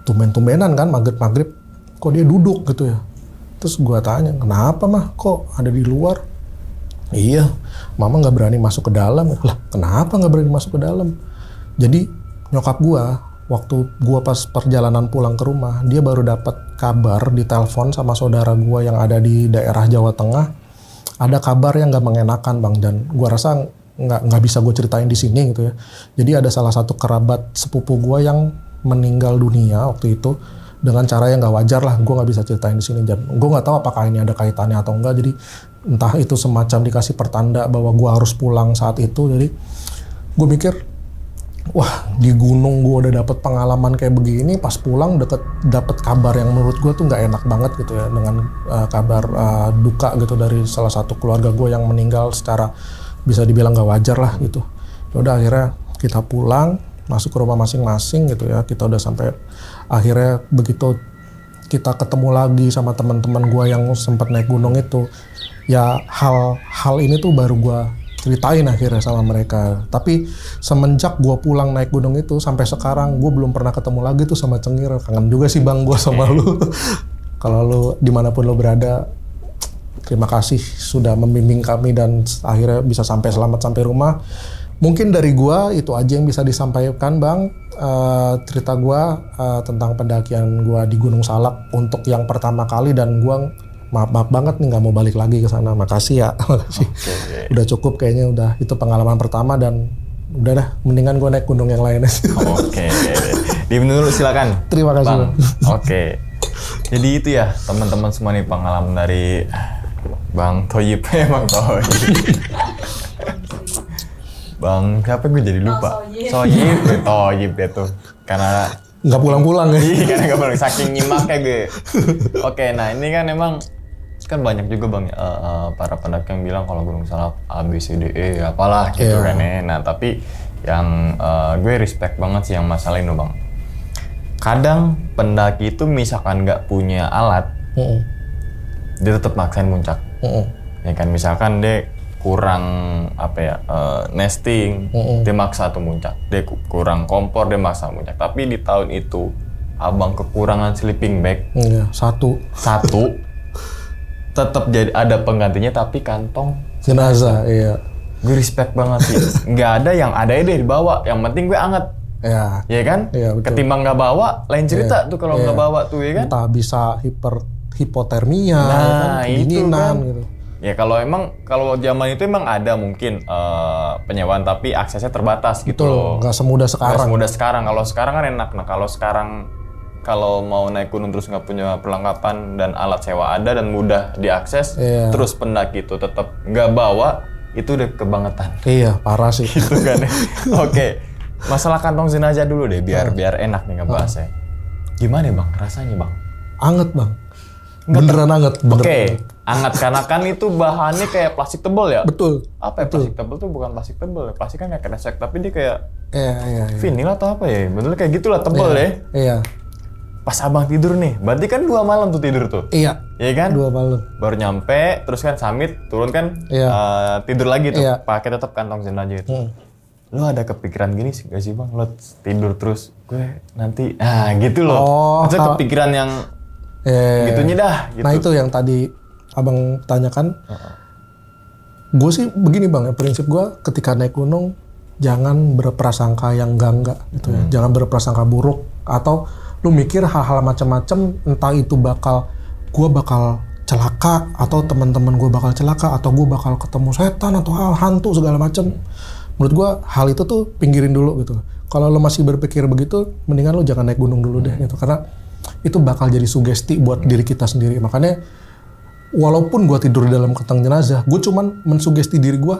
Speaker 1: Tumben-tumbenan kan maghrib-maghrib, kok dia duduk gitu ya. Terus gue tanya, kenapa mah kok ada di luar? Iya, mama nggak berani masuk ke dalam. Lah, kenapa nggak berani masuk ke dalam? Jadi nyokap gue, waktu gue pas perjalanan pulang ke rumah, dia baru dapat kabar di telepon sama saudara gue yang ada di daerah Jawa Tengah. Ada kabar yang nggak mengenakan bang, dan gue rasa nggak bisa gue ceritain di sini gitu ya. Jadi ada salah satu kerabat sepupu gue yang meninggal dunia waktu itu dengan cara yang nggak wajar lah. Gue nggak bisa ceritain di sini. Dan gue nggak tahu apakah ini ada kaitannya atau enggak. Jadi entah itu semacam dikasih pertanda bahwa gue harus pulang saat itu. Jadi gue mikir, wah di gunung gue udah dapet pengalaman kayak begini, pas pulang dapet kabar yang menurut gue tuh nggak enak banget gitu ya, dengan kabar duka gitu dari salah satu keluarga gue yang meninggal secara bisa dibilang nggak wajar lah gitu. Udah akhirnya kita pulang, masuk ke rumah masing-masing gitu ya. Kita udah sampai akhirnya begitu kita ketemu lagi sama teman-teman gue yang sempat naik gunung itu, ya hal ini tuh baru gue ceritain akhirnya sama mereka. Tapi semenjak gue pulang naik gunung itu sampai sekarang gue belum pernah ketemu lagi tuh sama Cengir. Kangen juga sih bang gue sama lu. Kalau lu dimanapun lu berada, terima kasih sudah membimbing kami dan akhirnya bisa sampai selamat sampai rumah. Mungkin dari gua itu aja yang bisa disampaikan bang, cerita gua tentang pendakian gua di Gunung Salak untuk yang pertama kali, dan gua maaf banget nih nggak mau balik lagi ke sana. Makasih ya, makasih. Okay. Udah cukup kayaknya, udah itu pengalaman pertama dan udah dah, mendingan gua naik gunung yang lain.
Speaker 2: Oke. Diminum dulu silakan.
Speaker 1: Terima kasih bang.
Speaker 2: Oke. Jadi itu ya teman-teman semua nih pengalaman dari Bang Thoyib. Bang Thoyib. Bang, siapa gue jadi lupa? Thoyib ya tuh. Karena
Speaker 1: nggak pulang-pulang ya?
Speaker 2: Iya, karena nggak pulang. Saking nyimaknya gue. Oke, nah ini kan emang kan banyak juga bang para pendaki yang bilang kalau Gunung Salak A, B, C, D, E apalah gitu kan ya. Nah tapi yang gue respect banget sih yang masalah ini bang. Kadang pendaki itu misalkan nggak punya alat, dia tetap maksain muncak. Ya kan, misalkan dia kurang nesting, dia maksa tuh muncak. Dia kurang kompor, dia maksa muncak. Tapi di tahun itu abang kekurangan sleeping bag.
Speaker 1: Satu. Tetap jadi ada penggantinya, tapi kantong
Speaker 2: jenazah. Iya. Gue respect banget sih. Nggak ada yang ada deh dibawa. Yang penting gue anget. Iya kan? Iya, betul. Ketimbang nggak bawa, lain cerita tuh kalau nggak bawa tuh ya kan?
Speaker 1: Entah bisa hipotermia, kedinginan gitu.
Speaker 2: Ya kalau zaman itu emang ada mungkin penyewaan, tapi aksesnya terbatas gitu loh.
Speaker 1: Nggak semudah sekarang.
Speaker 2: Kalau sekarang kan enak. Nah kalau mau naik gunung terus nggak punya perlengkapan dan alat sewa ada dan mudah diakses, terus pendaki itu tetap nggak bawa, itu udah kebangetan. Iya, parah sih. Gitu kan ya. Oke. Masalah kantong jenazah dulu deh, biar enak nih ngebahasnya. Gimana bang rasanya bang?
Speaker 1: Anget bang. Beneran anget.
Speaker 2: Oke. Anget karena kan itu bahannya kayak plastik tebal ya?
Speaker 1: Betul.
Speaker 2: Apa ya plastik tebal tuh bukan plastik tebal ya? Plastik kan kayak kresek, tapi dia kayak
Speaker 1: iya.
Speaker 2: vinil atau apa ya? Bener kayak gitulah tebal ya?
Speaker 1: Iya.
Speaker 2: Pas abang tidur nih, berarti kan 2 malam tuh tidur tuh?
Speaker 1: Iya.
Speaker 2: Iya kan?
Speaker 1: 2 malam.
Speaker 2: Baru nyampe, terus kan summit, turun kan, tidur lagi tuh, pakai tetap kantong jenazah itu. Lo ada kepikiran gini sih gak sih bang? Lo tidur terus, gue nanti, gitu loh. Maksudnya kepikiran yang gitunya dah. Gitu.
Speaker 1: Nah itu yang tadi abang tanyakan. Gue sih begini bang, prinsip gue ketika naik gunung jangan berprasangka yang enggak gitu ya. Jangan berprasangka buruk atau lu mikir hal-hal macam-macam, entah itu gue bakal celaka atau teman-teman gue bakal celaka atau gue bakal ketemu setan atau hal hantu segala macam. Menurut gue hal itu tuh pinggirin dulu gitu. Kalau lo masih berpikir begitu, mendingan lo jangan naik gunung dulu deh gitu. Karena itu bakal jadi sugesti buat diri kita sendiri. Makanya walaupun gue tidur di dalam kantong jenazah, gue cuman mensugesti diri gue,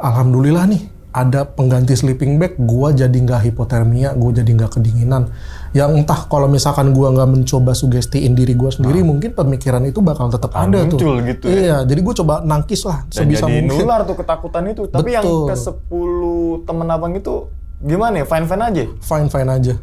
Speaker 1: alhamdulillah nih ada pengganti sleeping bag, gue jadi nggak hipotermia, gue jadi nggak kedinginan. Yang entah kalau misalkan gue nggak mencoba sugestiin diri gue sendiri, mungkin pemikiran itu bakal tetap ada tuh.
Speaker 2: Muncul gitu ya.
Speaker 1: Iya, jadi gue coba nangkis lah sebisa mungkin.
Speaker 2: Jadi nular tuh ketakutan itu. Tapi yang ke 10 temen abang itu gimana ya? Fine-fine aja?
Speaker 1: Fine-fine aja.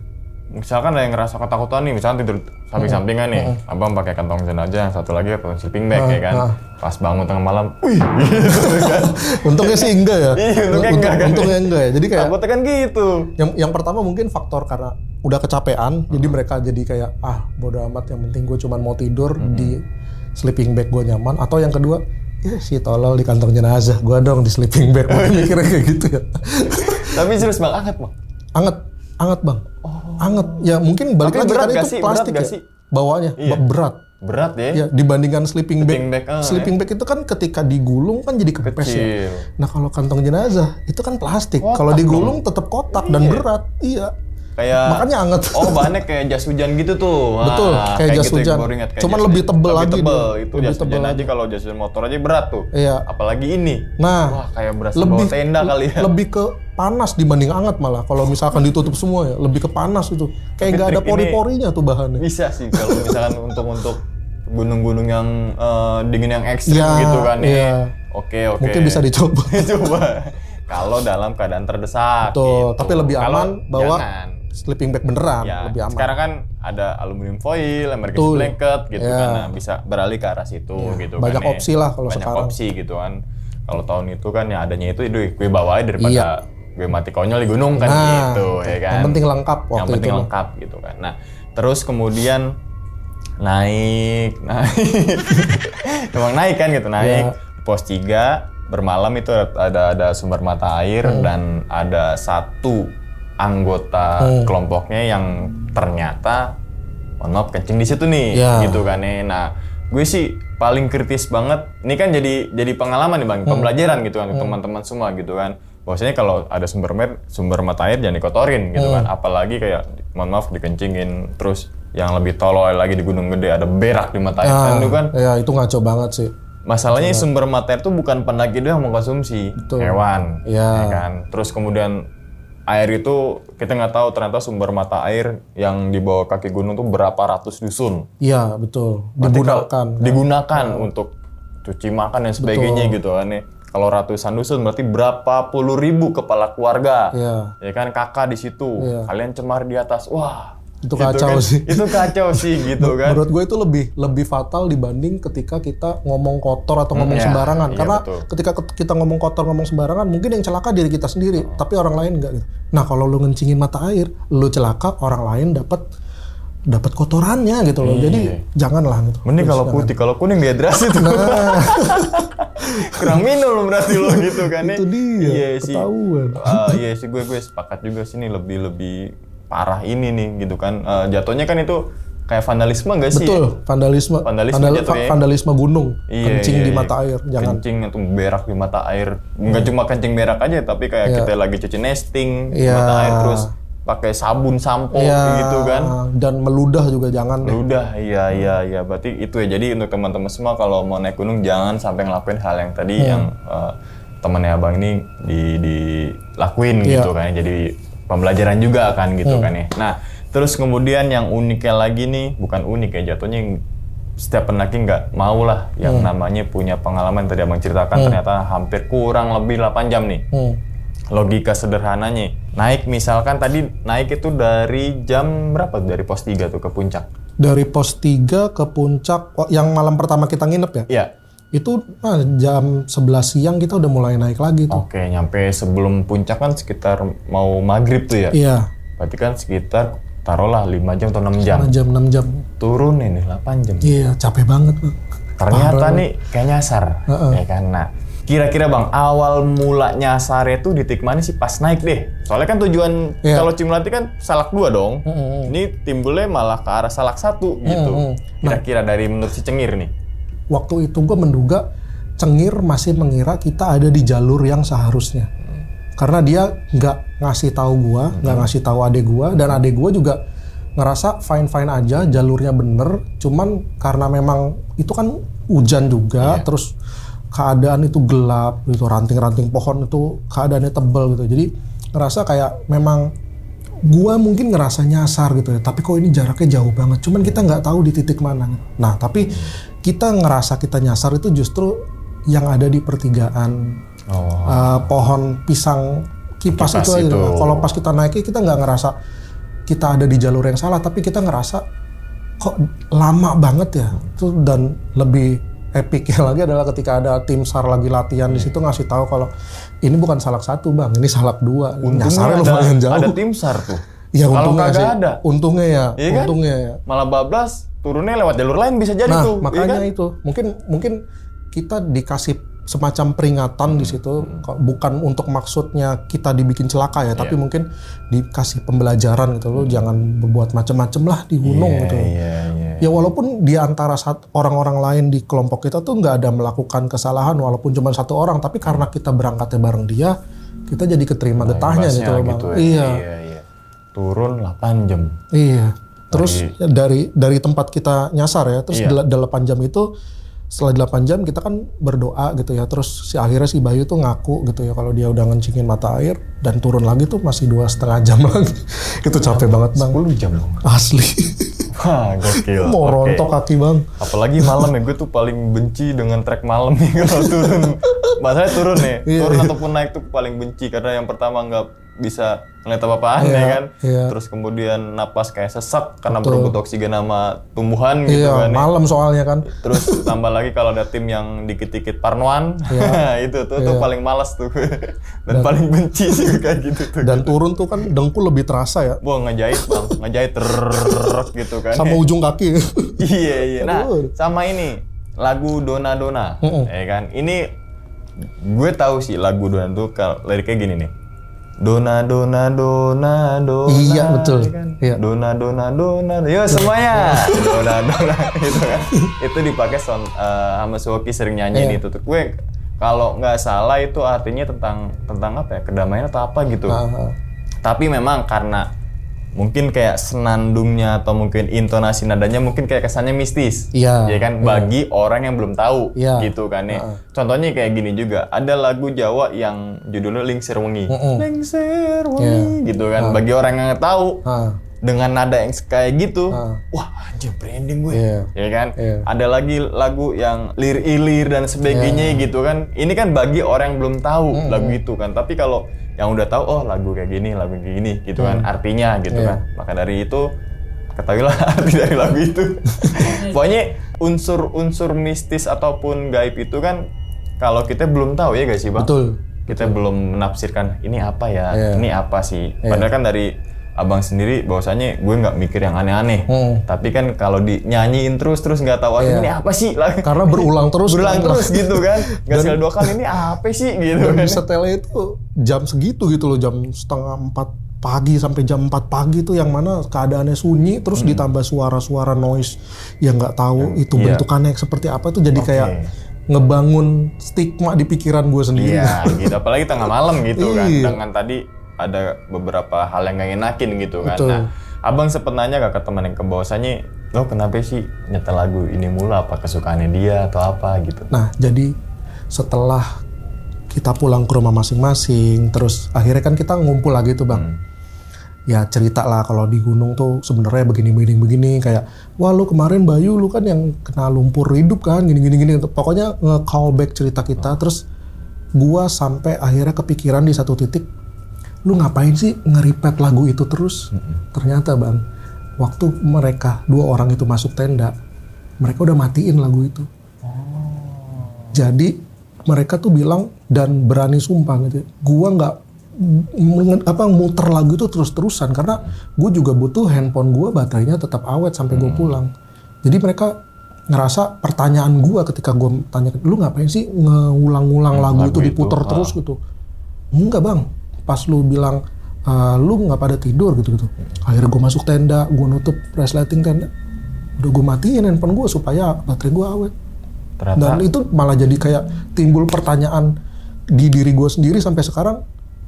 Speaker 2: misalkan ada yang ngerasa ketakutan nih, misalkan tidur samping-sampingan nih, abang pakai kantong jenazah, yang satu lagi pakai sleeping bag ya kan, pas bangun tengah malam, wih, gitu kan.
Speaker 1: Untungnya sih enggak ya.
Speaker 2: Iya, untungnya enggak kan.
Speaker 1: Untungnya enggak ya. Jadi kayak
Speaker 2: Takutnya kan gitu.
Speaker 1: yang pertama mungkin faktor karena udah kecapean, jadi mereka jadi kayak bodo amat, yang penting gue cuma mau tidur di sleeping bag gue nyaman. Atau yang kedua, ya si tolol di kantong jenazah, gue dong di sleeping bag. Mungkin mikirnya kayak gitu ya.
Speaker 2: Tapi serius bang, anget bang?
Speaker 1: Anget bang. Anget. Ya mungkin balik
Speaker 2: Tapi
Speaker 1: lagi
Speaker 2: berat
Speaker 1: kan
Speaker 2: gak
Speaker 1: itu
Speaker 2: sih?
Speaker 1: plastik
Speaker 2: Berat
Speaker 1: ya.
Speaker 2: gak sih?
Speaker 1: Bawahnya berat.
Speaker 2: Berat ya?
Speaker 1: Ya dibandingkan sleeping bag.
Speaker 2: Sleeping
Speaker 1: Bag itu kan ketika digulung kan jadi kempes ya.
Speaker 2: Kecil.
Speaker 1: Nah kalau kantong jenazah itu kan plastik. Kalau digulung tetap kotak dan berat. Iya.
Speaker 2: Kayak
Speaker 1: makanya anget.
Speaker 2: Oh, bahannya kayak jas hujan gitu tuh.
Speaker 1: Betul, kayak jas
Speaker 2: gitu
Speaker 1: hujan.
Speaker 2: Yang ingat,
Speaker 1: Cuman lebih tebel lagi.
Speaker 2: Itu jas hujan aja, kalau jas hujan motor aja berat tuh.
Speaker 1: Iya.
Speaker 2: Apalagi ini.
Speaker 1: Nah,
Speaker 2: wah, kayak berasa bawa tenda kali ya.
Speaker 1: Lebih ke panas dibanding anget malah. Kalau misalkan ditutup semua ya, lebih ke panas itu. Kayak nggak ada pori-porinya tuh bahannya.
Speaker 2: Bisa sih kalau misalkan untuk gunung-gunung yang dingin yang ekstrim gitu kan ya. Oke.
Speaker 1: Mungkin bisa dicoba.
Speaker 2: Coba. Kalau dalam keadaan terdesak.
Speaker 1: Betul,
Speaker 2: gitu.
Speaker 1: tapi lebih aman bawa
Speaker 2: jangan.
Speaker 1: Sleeping bag beneran,
Speaker 2: Ya,
Speaker 1: lebih aman.
Speaker 2: sekarang kan ada aluminium foil, emergency blanket gitu kan, nah, bisa beralih ke arah situ gitu
Speaker 1: banyak
Speaker 2: kan.
Speaker 1: opsi lah kalau
Speaker 2: banyak
Speaker 1: sekarang.
Speaker 2: opsi gitu kan. Kalau tahun itu kan ya adanya itu gue bawa aja daripada gue mati konyol di gunung kan gitu ya kan.
Speaker 1: Yang penting lengkap waktu itu.
Speaker 2: Yang penting lengkap gitu kan. Nah, terus kemudian naik. Emang naik kan gitu, naik pos 3 bermalam itu ada sumber mata air dan ada satu anggota kelompoknya yang ternyata kencing di situ nih, gitu kan nih. Nah, gue sih paling kritis banget. Ini kan jadi pengalaman nih bang, pembelajaran gitu kan, teman-teman semua gitu kan. Bahwasanya kalau ada sumber mata air jangan dikotorin gitu kan. Apalagi kayak, mohon maaf, dikencingin. Terus yang lebih tolol lagi di Gunung Gede ada berak di mata air kan itu kan.
Speaker 1: Ya itu ngaco banget sih.
Speaker 2: Masalahnya sumber mata air itu bukan pendaki doang yang mengkonsumsi, hewan, ya kan. Terus kemudian air itu kita nggak tahu ternyata sumber mata air yang di bawah kaki gunung tuh berapa ratus dusun.
Speaker 1: Iya betul.
Speaker 2: Digunakan untuk cuci makan dan sebagainya gitu kan nih. Kalau ratusan dusun berarti berapa puluh ribu kepala keluarga. Ya kan, kakak di situ. Kalian cemar di atas. Wah.
Speaker 1: Itu kacau sih.
Speaker 2: Itu kacau sih gitu kan.
Speaker 1: Menurut gue itu lebih fatal dibanding ketika kita ngomong kotor atau ngomong sembarangan. Karena ketika kita ngomong kotor, ngomong sembarangan, mungkin yang celaka diri kita sendiri, tapi orang lain enggak gitu. Nah, kalau lu ngencingin mata air, lu celaka, orang lain dapat kotorannya gitu loh. Jadi janganlah gitu.
Speaker 2: Mending kalau putih, kalau kuning dehidrasi tuh.
Speaker 1: Nah.
Speaker 2: Kurang minum berarti lo gitu kan.
Speaker 1: Itu dia, ketahuan.
Speaker 2: Iya sih, gue sepakat juga sih nih, lebih parah ini nih gitu kan. Jatuhnya kan itu kayak vandalisme nggak sih? Betul,
Speaker 1: vandalisme gunung. Kencing di mata air, jangan.
Speaker 2: Kencing atau berak di mata air. Nggak cuma kencing berak aja, tapi kayak kita lagi cuci nesting di mata air, terus pakai sabun sampo gitu kan.
Speaker 1: Dan meludah juga jangan.
Speaker 2: Meludah, iya. Berarti itu ya. Jadi untuk teman-teman semua kalau mau naik gunung jangan sampai ngelakuin hal yang tadi yang temannya abang ini dilakuin gitu kan. Jadi pembelajaran juga kan gitu kan ya. Nah, terus kemudian yang uniknya lagi nih, bukan unik ya, jatuhnya yang setiap pendaki nggak mau lah yang namanya punya pengalaman tadi abang ceritakan, ternyata hampir kurang lebih 8 jam nih. Logika sederhananya, naik misalkan tadi naik itu dari jam berapa? Dari pos 3 tuh ke puncak.
Speaker 1: Dari pos 3 ke puncak, yang malam pertama kita nginep ya? Iya. Itu jam 11 siang kita udah mulai naik lagi tuh.
Speaker 2: Oke, nyampe sebelum puncak kan sekitar mau maghrib tuh ya?
Speaker 1: Iya.
Speaker 2: Berarti kan sekitar taruhlah 5 jam atau 6 jam.
Speaker 1: 6 jam.
Speaker 2: Turun ini 8 jam.
Speaker 1: Iya, capek banget.
Speaker 2: Ternyata nih kayak nyasar. Ya kan? Nah, kira-kira bang, awal mula nyasar itu di titik mana sih pas naik deh? Soalnya kan tujuan kalau Cimlati kan Salak 2 dong. Ini timbulnya malah ke arah Salak 1 gitu. Kira-kira dari menurut si Cengir nih.
Speaker 1: Waktu itu gue menduga Cengir masih mengira kita ada di jalur yang seharusnya. Karena dia nggak ngasih tahu gue, nggak ngasih tahu adek gue, dan adek gue juga ngerasa fine-fine aja, jalurnya bener. Cuman karena memang itu kan hujan juga, terus keadaan itu gelap gitu, ranting-ranting pohon itu keadaannya tebal gitu. Jadi ngerasa kayak memang gua mungkin ngerasa nyasar gitu ya, tapi kok ini jaraknya jauh banget. Cuman kita nggak tahu di titik mana. Nah, tapi kita ngerasa kita nyasar itu justru yang ada di pertigaan pohon pisang kipas itu aja. Kalau pas kita naik kita nggak ngerasa kita ada di jalur yang salah, tapi kita ngerasa kok lama banget ya. Itu dan lebih epicnya lagi adalah ketika ada tim SAR lagi latihan di situ ngasih tahu kalau ini bukan salak 1 bang, ini salak 2. Nyasarnya lumayan jauh.
Speaker 2: Ada tim SAR tuh.
Speaker 1: Ya
Speaker 2: kalau
Speaker 1: untungnya
Speaker 2: kagak
Speaker 1: sih.
Speaker 2: ada.
Speaker 1: Untungnya ya.
Speaker 2: Iya kan?
Speaker 1: Untungnya ya.
Speaker 2: Malah bablas turunnya lewat jalur lain bisa jadi tuh.
Speaker 1: Makanya
Speaker 2: iya kan?
Speaker 1: itu mungkin kita dikasih semacam peringatan di situ, bukan untuk maksudnya kita dibikin celaka ya, tapi mungkin dikasih pembelajaran gitu, lo jangan berbuat macam-macam lah di gunung gitu. Ya walaupun di antara orang-orang lain di kelompok kita tuh nggak ada melakukan kesalahan, walaupun cuma 1 orang, tapi karena kita berangkatnya bareng dia, kita jadi keterima getahnya gitu loh bang.
Speaker 2: Iya. Turun 8 jam.
Speaker 1: Iya. Terus dari tempat kita nyasar ya, terus 8 jam itu, setelah 8 jam kita kan berdoa gitu ya, terus akhirnya si Bayu tuh ngaku gitu ya kalau dia udah ngencingin mata air dan turun lagi tuh masih 2,5 jam lagi. Itu capek banget bang.
Speaker 2: 10 jam dong.
Speaker 1: Asli.
Speaker 2: Wah gokil.
Speaker 1: Mau rontok kaki bang.
Speaker 2: Apalagi malam ya, gue tuh paling benci dengan trek malam nih kalau turun. Masalahnya turun nih, turun ataupun naik tuh paling benci karena yang pertama nggak bisa ngeliat apa-apaan ya kan. Terus kemudian napas kayak sesak karena berebut oksigen sama tumbuhan gitu kan.
Speaker 1: Malam soalnya kan.
Speaker 2: Terus tambah lagi kalau ada tim yang dikit-dikit parnoan, itu tuh paling malas tuh. Dan paling benci sih kayak gitu tuh.
Speaker 1: Dan turun tuh kan dengkul lebih terasa ya.
Speaker 2: Wah ngejahit bang, ngejahit gitu kan.
Speaker 1: Sama ujung kaki.
Speaker 2: Iya. Nah sama ini lagu Dona Dona, ya kan. Ini gue tahu sih lagu Dona tuh liriknya gini nih. Dona dona dona dona.
Speaker 1: Iya betul.
Speaker 2: Kan? Iya. Dona dona dona. Yo semuanya. Dona dona itu kan. Itu dipakai sama Suwoki sering nyanyiin itu tuh. Gue kalau nggak salah itu artinya tentang apa ya? Kedamaian atau apa gitu. Tapi memang karena mungkin kayak senandungnya atau mungkin intonasi nadanya mungkin kayak kesannya mistis. Iya. Ya kan bagi orang yang belum tahu gitu kan ya. Contohnya kayak gini juga. Ada lagu Jawa yang judulnya Lingsir Wengi. Lingsir Wengi gitu kan. Bagi orang yang nggak tahu dengan nada yang kayak gitu, wah anjir branding gue. Ya kan? Ada lagi lagu yang lir ilir dan sebagainya gitu kan. Ini kan bagi orang yang belum tahu lagu itu kan. Tapi kalau yang udah tahu, oh lagu kayak gini gitu kan artinya gitu kan. Maka dari itu ketahuilah arti dari lagu itu. Pokoknya unsur mistis ataupun gaib itu kan kalau kita belum tahu ya guys sih bang.
Speaker 1: Betul.
Speaker 2: Kita belum menafsirkan ini apa ya, ini apa sih. Padahal kan dari abang sendiri bahwasanya gue nggak mikir yang aneh-aneh. Tapi kan kalau dinyanyiin terus nggak tahu ini apa sih.
Speaker 1: Karena berulang terus
Speaker 2: gitu kan. Nggak sekali 2 kali ini apa sih gitu.
Speaker 1: Dan di setelnya itu jam segitu gitu loh, jam 3:30 pagi sampai jam 4 pagi tuh yang mana keadaannya sunyi terus ditambah suara-suara noise yang nggak tahu itu bentukannya seperti apa tuh jadi kayak ngebangun stigma di pikiran gue sendiri.
Speaker 2: Iya gitu. Apalagi tengah malam gitu kan. Dengan tadi ada beberapa hal yang gak enakin gitu kan. Betul. Nah, abang sempet nanya gak ke teman yang bahwasanya lo kenapa sih nyetel lagu ini mulu, apa kesukaannya dia atau apa gitu.
Speaker 1: Nah, jadi setelah kita pulang ke rumah masing-masing, terus akhirnya kan kita ngumpul lagi tuh bang. Ya cerita lah kalau di gunung tuh sebenarnya begini kayak wah lu kemarin Bayu lu kan yang kena lumpur hidup kan gini. Pokoknya nge-callback cerita kita. Terus gua sampai akhirnya kepikiran di satu titik, lu ngapain sih nge-repeat lagu itu terus? Ternyata bang, waktu mereka 2 orang itu masuk tenda, mereka udah matiin lagu itu. Jadi mereka tuh bilang dan berani sumpah gitu, gua nggak muter lagu itu terus-terusan karena gue juga butuh handphone gue baterainya tetap awet sampai gue pulang. Jadi mereka ngerasa pertanyaan gue ketika gue tanya, lu ngapain sih ngulang-ngulang lagu itu diputer terus gitu? Enggak bang. Pas lu bilang, lu nggak pada tidur gitu. Akhirnya gue masuk tenda, gue nutup resleting tenda. Udah gue matiin handphone gue supaya baterai gue awet. Ternyata. Dan itu malah jadi kayak timbul pertanyaan di diri gue sendiri sampai sekarang,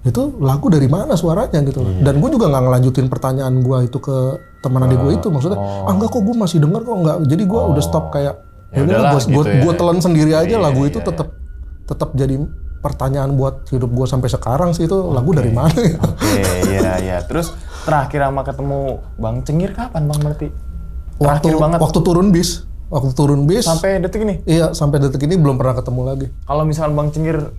Speaker 1: itu lagu dari mana suaranya gitu. Dan gue juga nggak ngelanjutin pertanyaan gue itu ke teman adik gue itu. Maksudnya, enggak kok gue masih denger kok, enggak. Jadi gue udah stop kayak, gue telan sendiri aja lagu itu tetap jadi pertanyaan buat hidup gue sampai sekarang sih itu lagu dari mana ya?
Speaker 2: Iya. Terus terakhir sama ketemu Bang Cengir kapan Bang berarti? Waktu turun bis. Sampai detik ini? Iya, sampai detik ini belum pernah ketemu lagi. Kalau misalkan Bang Cengir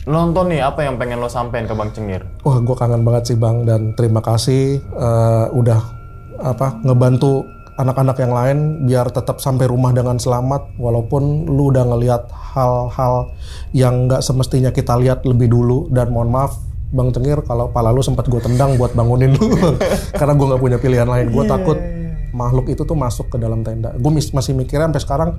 Speaker 2: nonton nih, apa yang pengen lo sampein ke Bang Cengir?
Speaker 1: Wah, gue kangen banget sih Bang, dan terima kasih udah ngebantu anak-anak yang lain biar tetap sampai rumah dengan selamat, walaupun lu udah ngelihat hal-hal yang nggak semestinya kita lihat lebih dulu. Dan mohon maaf Bang Cengir kalau pala lu sempat gue tendang buat bangunin lu karena gue nggak punya pilihan lain. Gue takut makhluk itu tuh masuk ke dalam tenda. Gue masih mikirnya sampai sekarang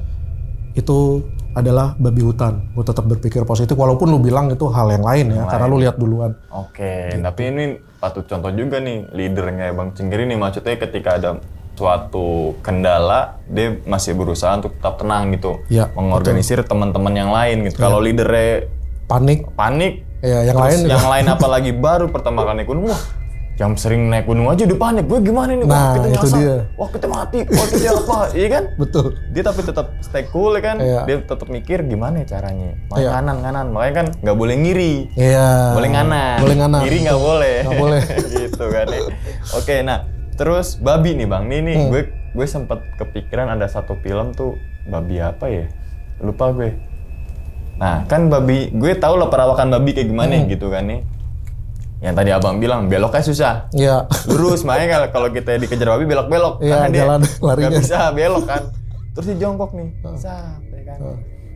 Speaker 1: itu adalah babi hutan. Gue tetap berpikir positif walaupun lu bilang itu hal yang lain ya, karena lu lihat duluan.
Speaker 2: Oke, tapi ini patut contoh juga nih leadernya Bang Cengir ini, maksudnya ketika ada suatu kendala dia masih berusaha untuk tetap tenang gitu,
Speaker 1: ya,
Speaker 2: mengorganisir teman-teman yang lain gitu. Kalau leadernya panik,
Speaker 1: ya, yang lain
Speaker 2: apalagi baru pertama kali naik gunung, wah yang sering naik gunung aja udah panik, gue gimana nih,
Speaker 1: nah,
Speaker 2: kita
Speaker 1: itu
Speaker 2: nyasar,
Speaker 1: dia.
Speaker 2: wah kita mati, wah kita apa, iya kan?
Speaker 1: Betul.
Speaker 2: Dia tapi tetap stay cool ya kan, dia tetap mikir gimana caranya, nganan, makanya kan nggak boleh ngiri, boleh nganan, ngiri nggak boleh, gitu kan. Oke, nah terus babi nih Bang, nih gue sempet kepikiran ada satu film tuh babi apa ya, lupa gue. Nah kan babi, gue tahu lah perawakan babi kayak gimana gitu kan nih. Yang tadi abang bilang beloknya susah, lurus, makanya kalau kita dikejar babi belok-belok, karena dia nggak bisa belok kan. Terus dia jongkok nih, sampai kan.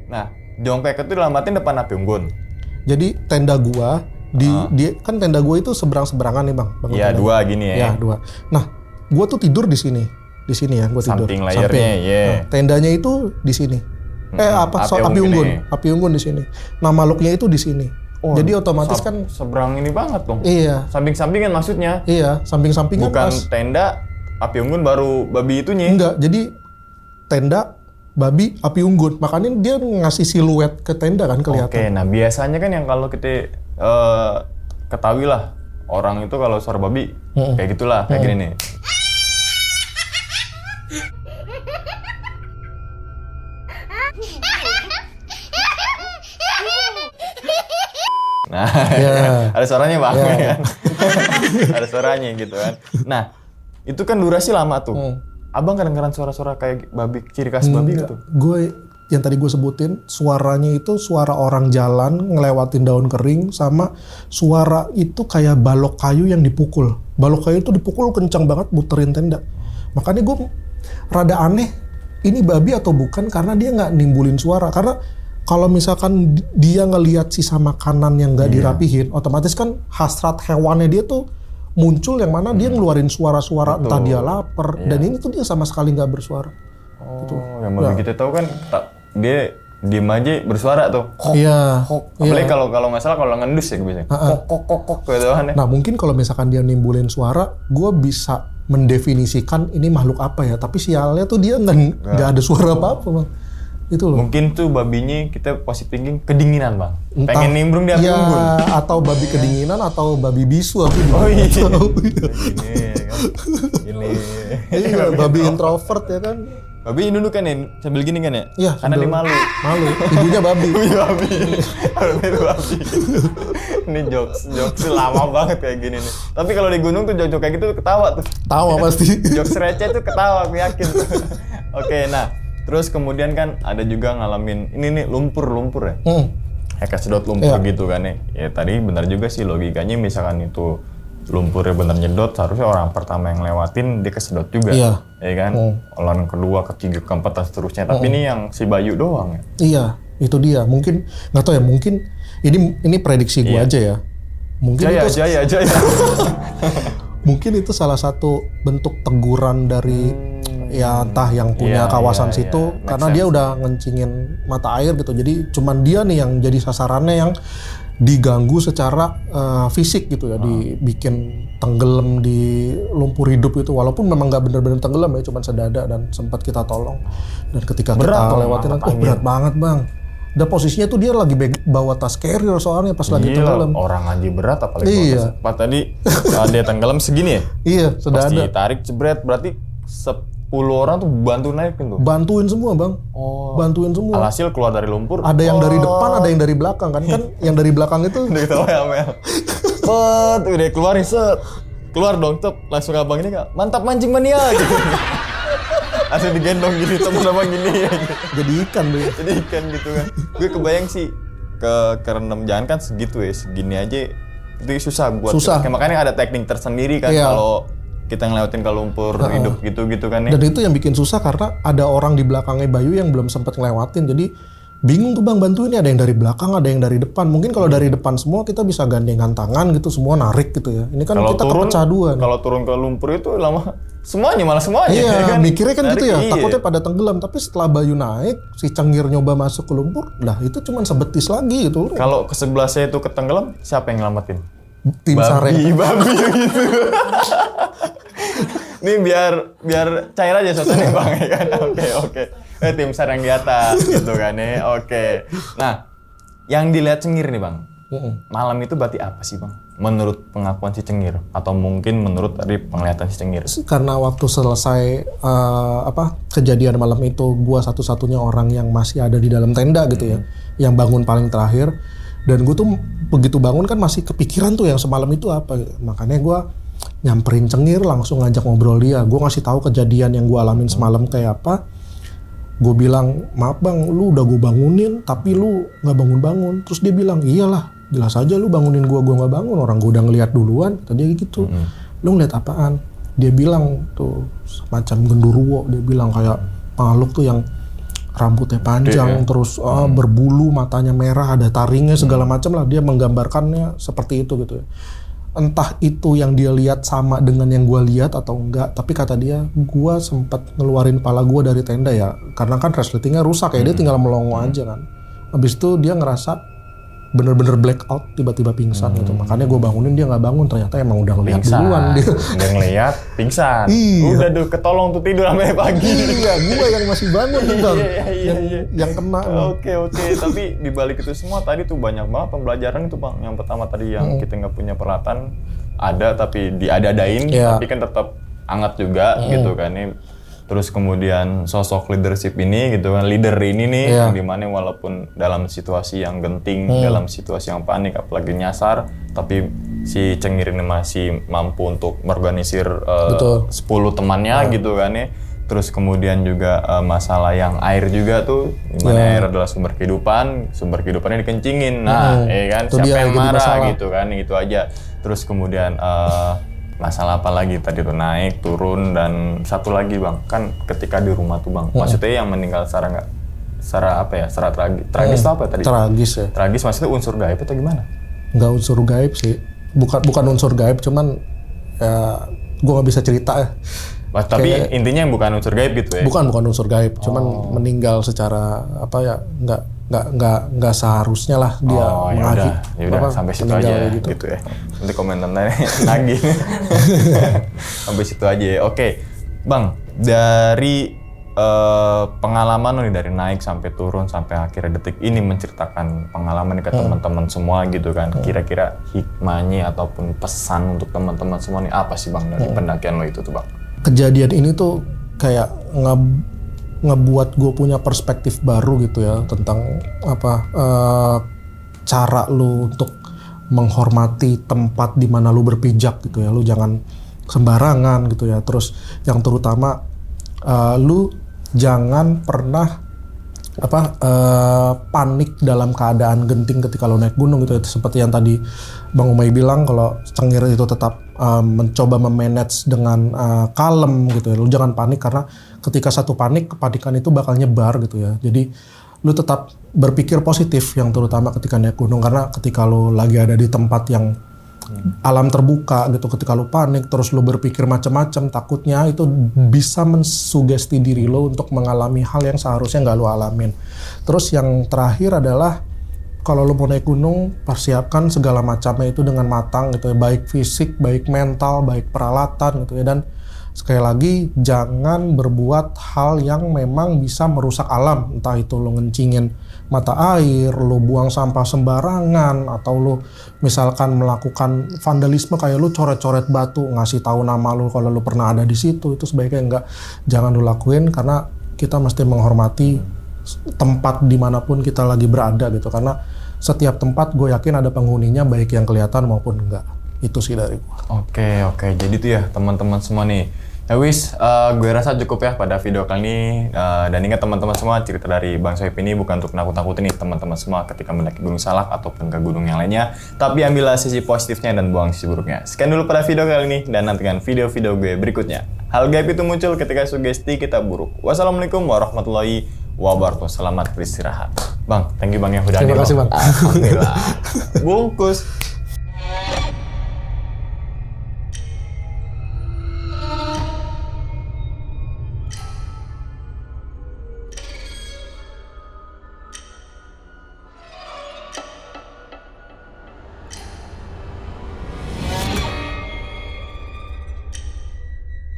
Speaker 2: Nah jongkok itu dalam artian depan api unggun.
Speaker 1: Jadi tenda gua kan tenda gua itu seberang-seberangan nih Bang.
Speaker 2: Iya, dua gini ya.
Speaker 1: Iya, dua. Nah, gua tuh tidur di sini ya gua tidur.
Speaker 2: Samping layarnya,
Speaker 1: Nah, tendanya itu di sini. Api unggun di sini. Nah, makhluknya itu di sini. Oh, jadi otomatis kan
Speaker 2: seberang ini banget dong.
Speaker 1: Iya.
Speaker 2: Samping-sampingan maksudnya.
Speaker 1: Iya, samping-sampingan.
Speaker 2: Bukan tenda, api unggun baru babi itunya.
Speaker 1: Enggak, jadi tenda, babi, api unggun. Makanya dia ngasih siluet ke tenda kan kelihatan.
Speaker 2: Oke, nah biasanya kan yang kalau kita ketahui lah, orang itu kalau suara babi kayak gitulah, kayak gini nih. Nah, ada suaranya Bang, kan? Ada suaranya gitu kan. Nah, itu kan durasi lama tuh. Abang kadang-kadang suara-suara kayak babi, ciri khas babi gitu.
Speaker 1: Gue yang tadi gue sebutin, suaranya itu suara orang jalan ngelewatin daun kering, sama suara itu kayak balok kayu yang dipukul. Balok kayu itu dipukul kencang banget muterin tenda. Makanya gue rada aneh, ini babi atau bukan, karena dia nggak nimbulin suara. Karena kalau misalkan dia ngelihat sisa makanan yang nggak dirapihin, otomatis kan hasrat hewannya dia tuh muncul, yang mana dia ngeluarin suara-suara, entah dia lapar, dan ini tuh dia sama sekali nggak bersuara.
Speaker 2: Gitu. Yang babi kita tahu kan dia diem aja bersuara tuh.
Speaker 1: Iya.
Speaker 2: Apalagi kalau nggak salah kalau ngendus ya biasanya. Kok gitu kan.
Speaker 1: Nah mungkin kalau misalkan dia nimbulin suara, gue bisa mendefinisikan ini makhluk apa ya. Tapi sialnya tuh dia nggak ada suara apa-apa Bang. Itu loh.
Speaker 2: Mungkin tuh babinya kita positive thinking kedinginan Bang. Pengen nimbrung di api unggun.
Speaker 1: Atau babi kedinginan atau babi bisu aku.
Speaker 2: Iya.
Speaker 1: Gini. Iya, babi introvert ya kan.
Speaker 2: Babi nunduk kan ya, sambil gini kan ya?
Speaker 1: Iya.
Speaker 2: Karena dia malu.
Speaker 1: Ibunya babi.
Speaker 2: Babi. Itu babi. Ini jokes lama banget kayak gini nih. Tapi kalau di gunung tuh jokes kayak gitu ketawa tuh.
Speaker 1: Tawa pasti.
Speaker 2: Jokes receh tuh ketawa, aku yakin tuh. Oke, nah. Terus kemudian kan ada juga ngalamin ini nih lumpur ya. Kayak kesedot lumpur gitu kan ya. Ya tadi benar juga sih logikanya, misalkan itu lumpurnya bener nyedot, seharusnya orang pertama yang lewatin dia kesedot juga. Iya. Ya kan? Orang kedua, ketiga, keempat dan seterusnya. Tapi ini yang si Bayu doang ya.
Speaker 1: Iya, itu dia. Mungkin nggak tahu ya, mungkin ini prediksi gue aja ya. Mungkin
Speaker 2: Jaya.
Speaker 1: Mungkin itu salah satu bentuk teguran dari ya entah yang punya kawasan situ, karena dia udah ngencingin mata air gitu. Jadi cuman dia nih yang jadi sasarannya yang diganggu secara fisik gitu ya, dibikin tenggelam di lumpur hidup itu, walaupun memang nggak bener-bener tenggelam ya, cuman sedada, dan sempat kita tolong. Dan ketika kita lewatin, berat banget Bang. Dan posisinya tuh dia lagi bawa tas carrier soalnya pas lagi tenggelam.
Speaker 2: Orang aja berat apalagi pas tadi dia tenggelam segini ya?
Speaker 1: Iya, sedada.
Speaker 2: Pasti tarik jebret, berarti 10 orang tuh bantu naikin tuh?
Speaker 1: Bantuin semua Bang, bantuin semua.
Speaker 2: Alhasil keluar dari lumpur?
Speaker 1: Ada yang dari depan, ada yang dari belakang kan yang dari belakang itu
Speaker 2: udah ketawa ya Mel. Udah keluarin keluar dong, langsung abang ini Kak, mantap mancing mania gitu. Langsung digendong gini, temen abang gini ya gitu.
Speaker 1: Jadi ikan deh.
Speaker 2: Jadi ikan gitu kan. Gue kebayang sih kerendam jalan kan segitu ya, segini aja itu susah buat.
Speaker 1: Susah.
Speaker 2: Kayak makanya ada teknik tersendiri kan kalau kita ngelewatin ke lumpur hidup gitu kan ya.
Speaker 1: Dan itu yang bikin susah karena ada orang di belakangnya Bayu yang belum sempat ngelewatin. Jadi bingung tuh Bang bantuin, ada yang dari belakang, ada yang dari depan. Mungkin kalau dari depan semua kita bisa gandengan tangan gitu, semua narik gitu ya. Ini kan
Speaker 2: Kalau
Speaker 1: kita
Speaker 2: turun,
Speaker 1: kepecah dua nih.
Speaker 2: Kalau turun ke lumpur itu lama semuanya
Speaker 1: Iya,
Speaker 2: ya kan?
Speaker 1: mikirnya kan gitu ya,
Speaker 2: Iya.
Speaker 1: takutnya pada tenggelam. Tapi setelah Bayu naik, si Cengir nyoba masuk ke lumpur, lah itu cuma sebetis lagi gitu.
Speaker 2: Kalau ke sebelah saya itu ketenggelam, siapa yang nyelamatin?
Speaker 1: Tim SAR yang
Speaker 2: Babi gitu. Ini biar cair aja suasananya Bang ya kan. Oke. Tim SAR yang di atas gitu kan ya. Oke. Nah, yang dilihat Cengir nih Bang. Malam itu berarti apa sih Bang? Menurut pengakuan si Cengir atau mungkin menurut tadi penglihatan si Cengir?
Speaker 1: karena waktu selesai kejadian malam itu gua satu-satunya orang yang masih ada di dalam tenda gitu ya, yang bangun paling terakhir. Dan gue tuh begitu bangun kan masih kepikiran tuh yang semalam itu apa gitu. Makanya gue nyamperin Cengir, langsung ngajak ngobrol dia. Gue ngasih tahu kejadian yang gue alamin semalam kayak apa. Gue bilang, maaf Bang, lu udah gue bangunin tapi lu nggak bangun-bangun. Terus dia bilang, iyalah jelas aja lu bangunin gue nggak bangun, orang gue udah ngeliat duluan. Tadi gitu. Lu ngeliat apaan? Dia bilang tuh semacam genderuwo. Dia bilang kayak makhluk tuh yang rambutnya panjang, terus berbulu, matanya merah, ada taringnya segala macam lah. Dia menggambarkannya seperti itu gitu ya. Entah itu yang dia lihat sama dengan yang gue lihat atau enggak, tapi kata dia, gue sempat ngeluarin pala gue dari tenda ya, karena kan resletingnya rusak ya, dia tinggal melongo aja kan. Habis itu dia ngerasa bener-bener black out, tiba-tiba pingsan gitu. Makanya gue bangunin, dia nggak bangun, ternyata emang udah ngeliat duluan dia.
Speaker 2: Udah ngeliat, pingsan.
Speaker 1: Iya.
Speaker 2: Udah ketolong tuh tidur sampai pagi.
Speaker 1: Iya, gue yang masih bangun nih Bang.
Speaker 2: Iya.
Speaker 1: Yang kena.
Speaker 2: Oke. Tapi dibalik itu semua tadi tuh banyak banget pembelajaran itu Bang. Yang pertama tadi yang kita nggak punya peralatan ada tapi diada-adain, tapi kan tetap hangat juga gitu kan. Terus kemudian sosok leadership ini gitu kan, leader ini nih yang dimana walaupun dalam situasi yang genting, dalam situasi yang panik apalagi nyasar, tapi si Cengir ini masih mampu untuk mengorganisir 10 temannya gitu kan ya. Terus kemudian juga masalah yang air juga tuh, dimana air adalah sumber kehidupannya dikencingin. Nah, kan
Speaker 1: itu
Speaker 2: siapa
Speaker 1: dia
Speaker 2: yang
Speaker 1: jadi
Speaker 2: marah
Speaker 1: masalah.
Speaker 2: gitu kan, gitu aja. Terus kemudian masalah apa lagi tadi tuh, naik turun, dan satu lagi Bang, kan ketika di rumah tuh Bang, maksudnya yang meninggal secara tragis atau apa tadi?
Speaker 1: Tragis ya.
Speaker 2: Tragis maksudnya unsur gaib atau gimana?
Speaker 1: Nggak unsur gaib sih, bukan unsur gaib, cuman ya gue nggak bisa cerita ya.
Speaker 2: Tapi intinya yang bukan unsur gaib gitu ya?
Speaker 1: Bukan unsur gaib, cuman meninggal secara apa ya, nggak seharusnya lah dia
Speaker 2: yaudah sampai situ aja gitu ya. Nanti komentarnya nagih. Sampai situ aja. Oke, Bang, dari pengalaman lo nih dari naik sampai turun sampai akhirnya detik ini menceritakan pengalaman ke teman-teman semua gitu kan. Kira-kira hikmahnya ataupun pesan untuk teman-teman semua nih apa sih Bang dari pendakian lo itu tuh Bang?
Speaker 1: Kejadian ini tuh kayak ngebuat gue punya perspektif baru gitu ya tentang cara lu untuk menghormati tempat di mana lu berpijak gitu ya. Lu jangan sembarangan gitu ya. Terus yang terutama lu jangan pernah panik dalam keadaan genting ketika lo naik gunung gitu ya. Seperti yang tadi Bang Umay bilang, kalau Cengir itu tetap mencoba memanage dengan kalem gitu ya. Lo jangan panik, karena ketika satu panik, kepanikan itu bakal nyebar gitu ya. Jadi lo tetap berpikir positif, yang terutama ketika naik gunung, karena ketika lo lagi ada di tempat yang alam terbuka gitu, ketika lu panik terus lu berpikir macam-macam, takutnya itu bisa mensugesti diri lo untuk mengalami hal yang seharusnya nggak lu alamin. Terus yang terakhir adalah kalau lu mau naik gunung, persiapkan segala macamnya itu dengan matang gitu ya, baik fisik, baik mental, baik peralatan gitu ya. Dan sekali lagi, jangan berbuat hal yang memang bisa merusak alam, entah itu lu ngencingin mata air, lu buang sampah sembarangan, atau lu misalkan melakukan vandalisme kayak lu coret-coret batu, ngasih tahu nama lu kalau lu pernah ada di situ. Itu sebaiknya jangan lu lakuin, karena kita mesti menghormati tempat dimanapun kita lagi berada gitu, karena setiap tempat gue yakin ada penghuninya, baik yang kelihatan maupun enggak. Itu sih dari gue.
Speaker 2: Oke. Jadi tuh ya teman-teman semua nih, Ya wis, gue rasa cukup ya pada video kali ini. Dan ingat teman-teman semua, cerita dari Bang Soib ini bukan untuk nakut-nakutin nih teman-teman semua ketika mendaki Gunung Salak ataupun ke gunung yang lainnya. Tapi ambillah sisi positifnya dan buang sisi buruknya. Sekian dulu pada video kali ini dan nantikan video-video gue berikutnya. Hal gaib itu muncul ketika sugesti kita buruk. Wassalamualaikum warahmatullahi wabarakatuh. Selamat beristirahat. Bang, thank you Bang yang udah hadir.
Speaker 1: Terima kasih Bang.
Speaker 2: Alhamdulillah. Bungkus.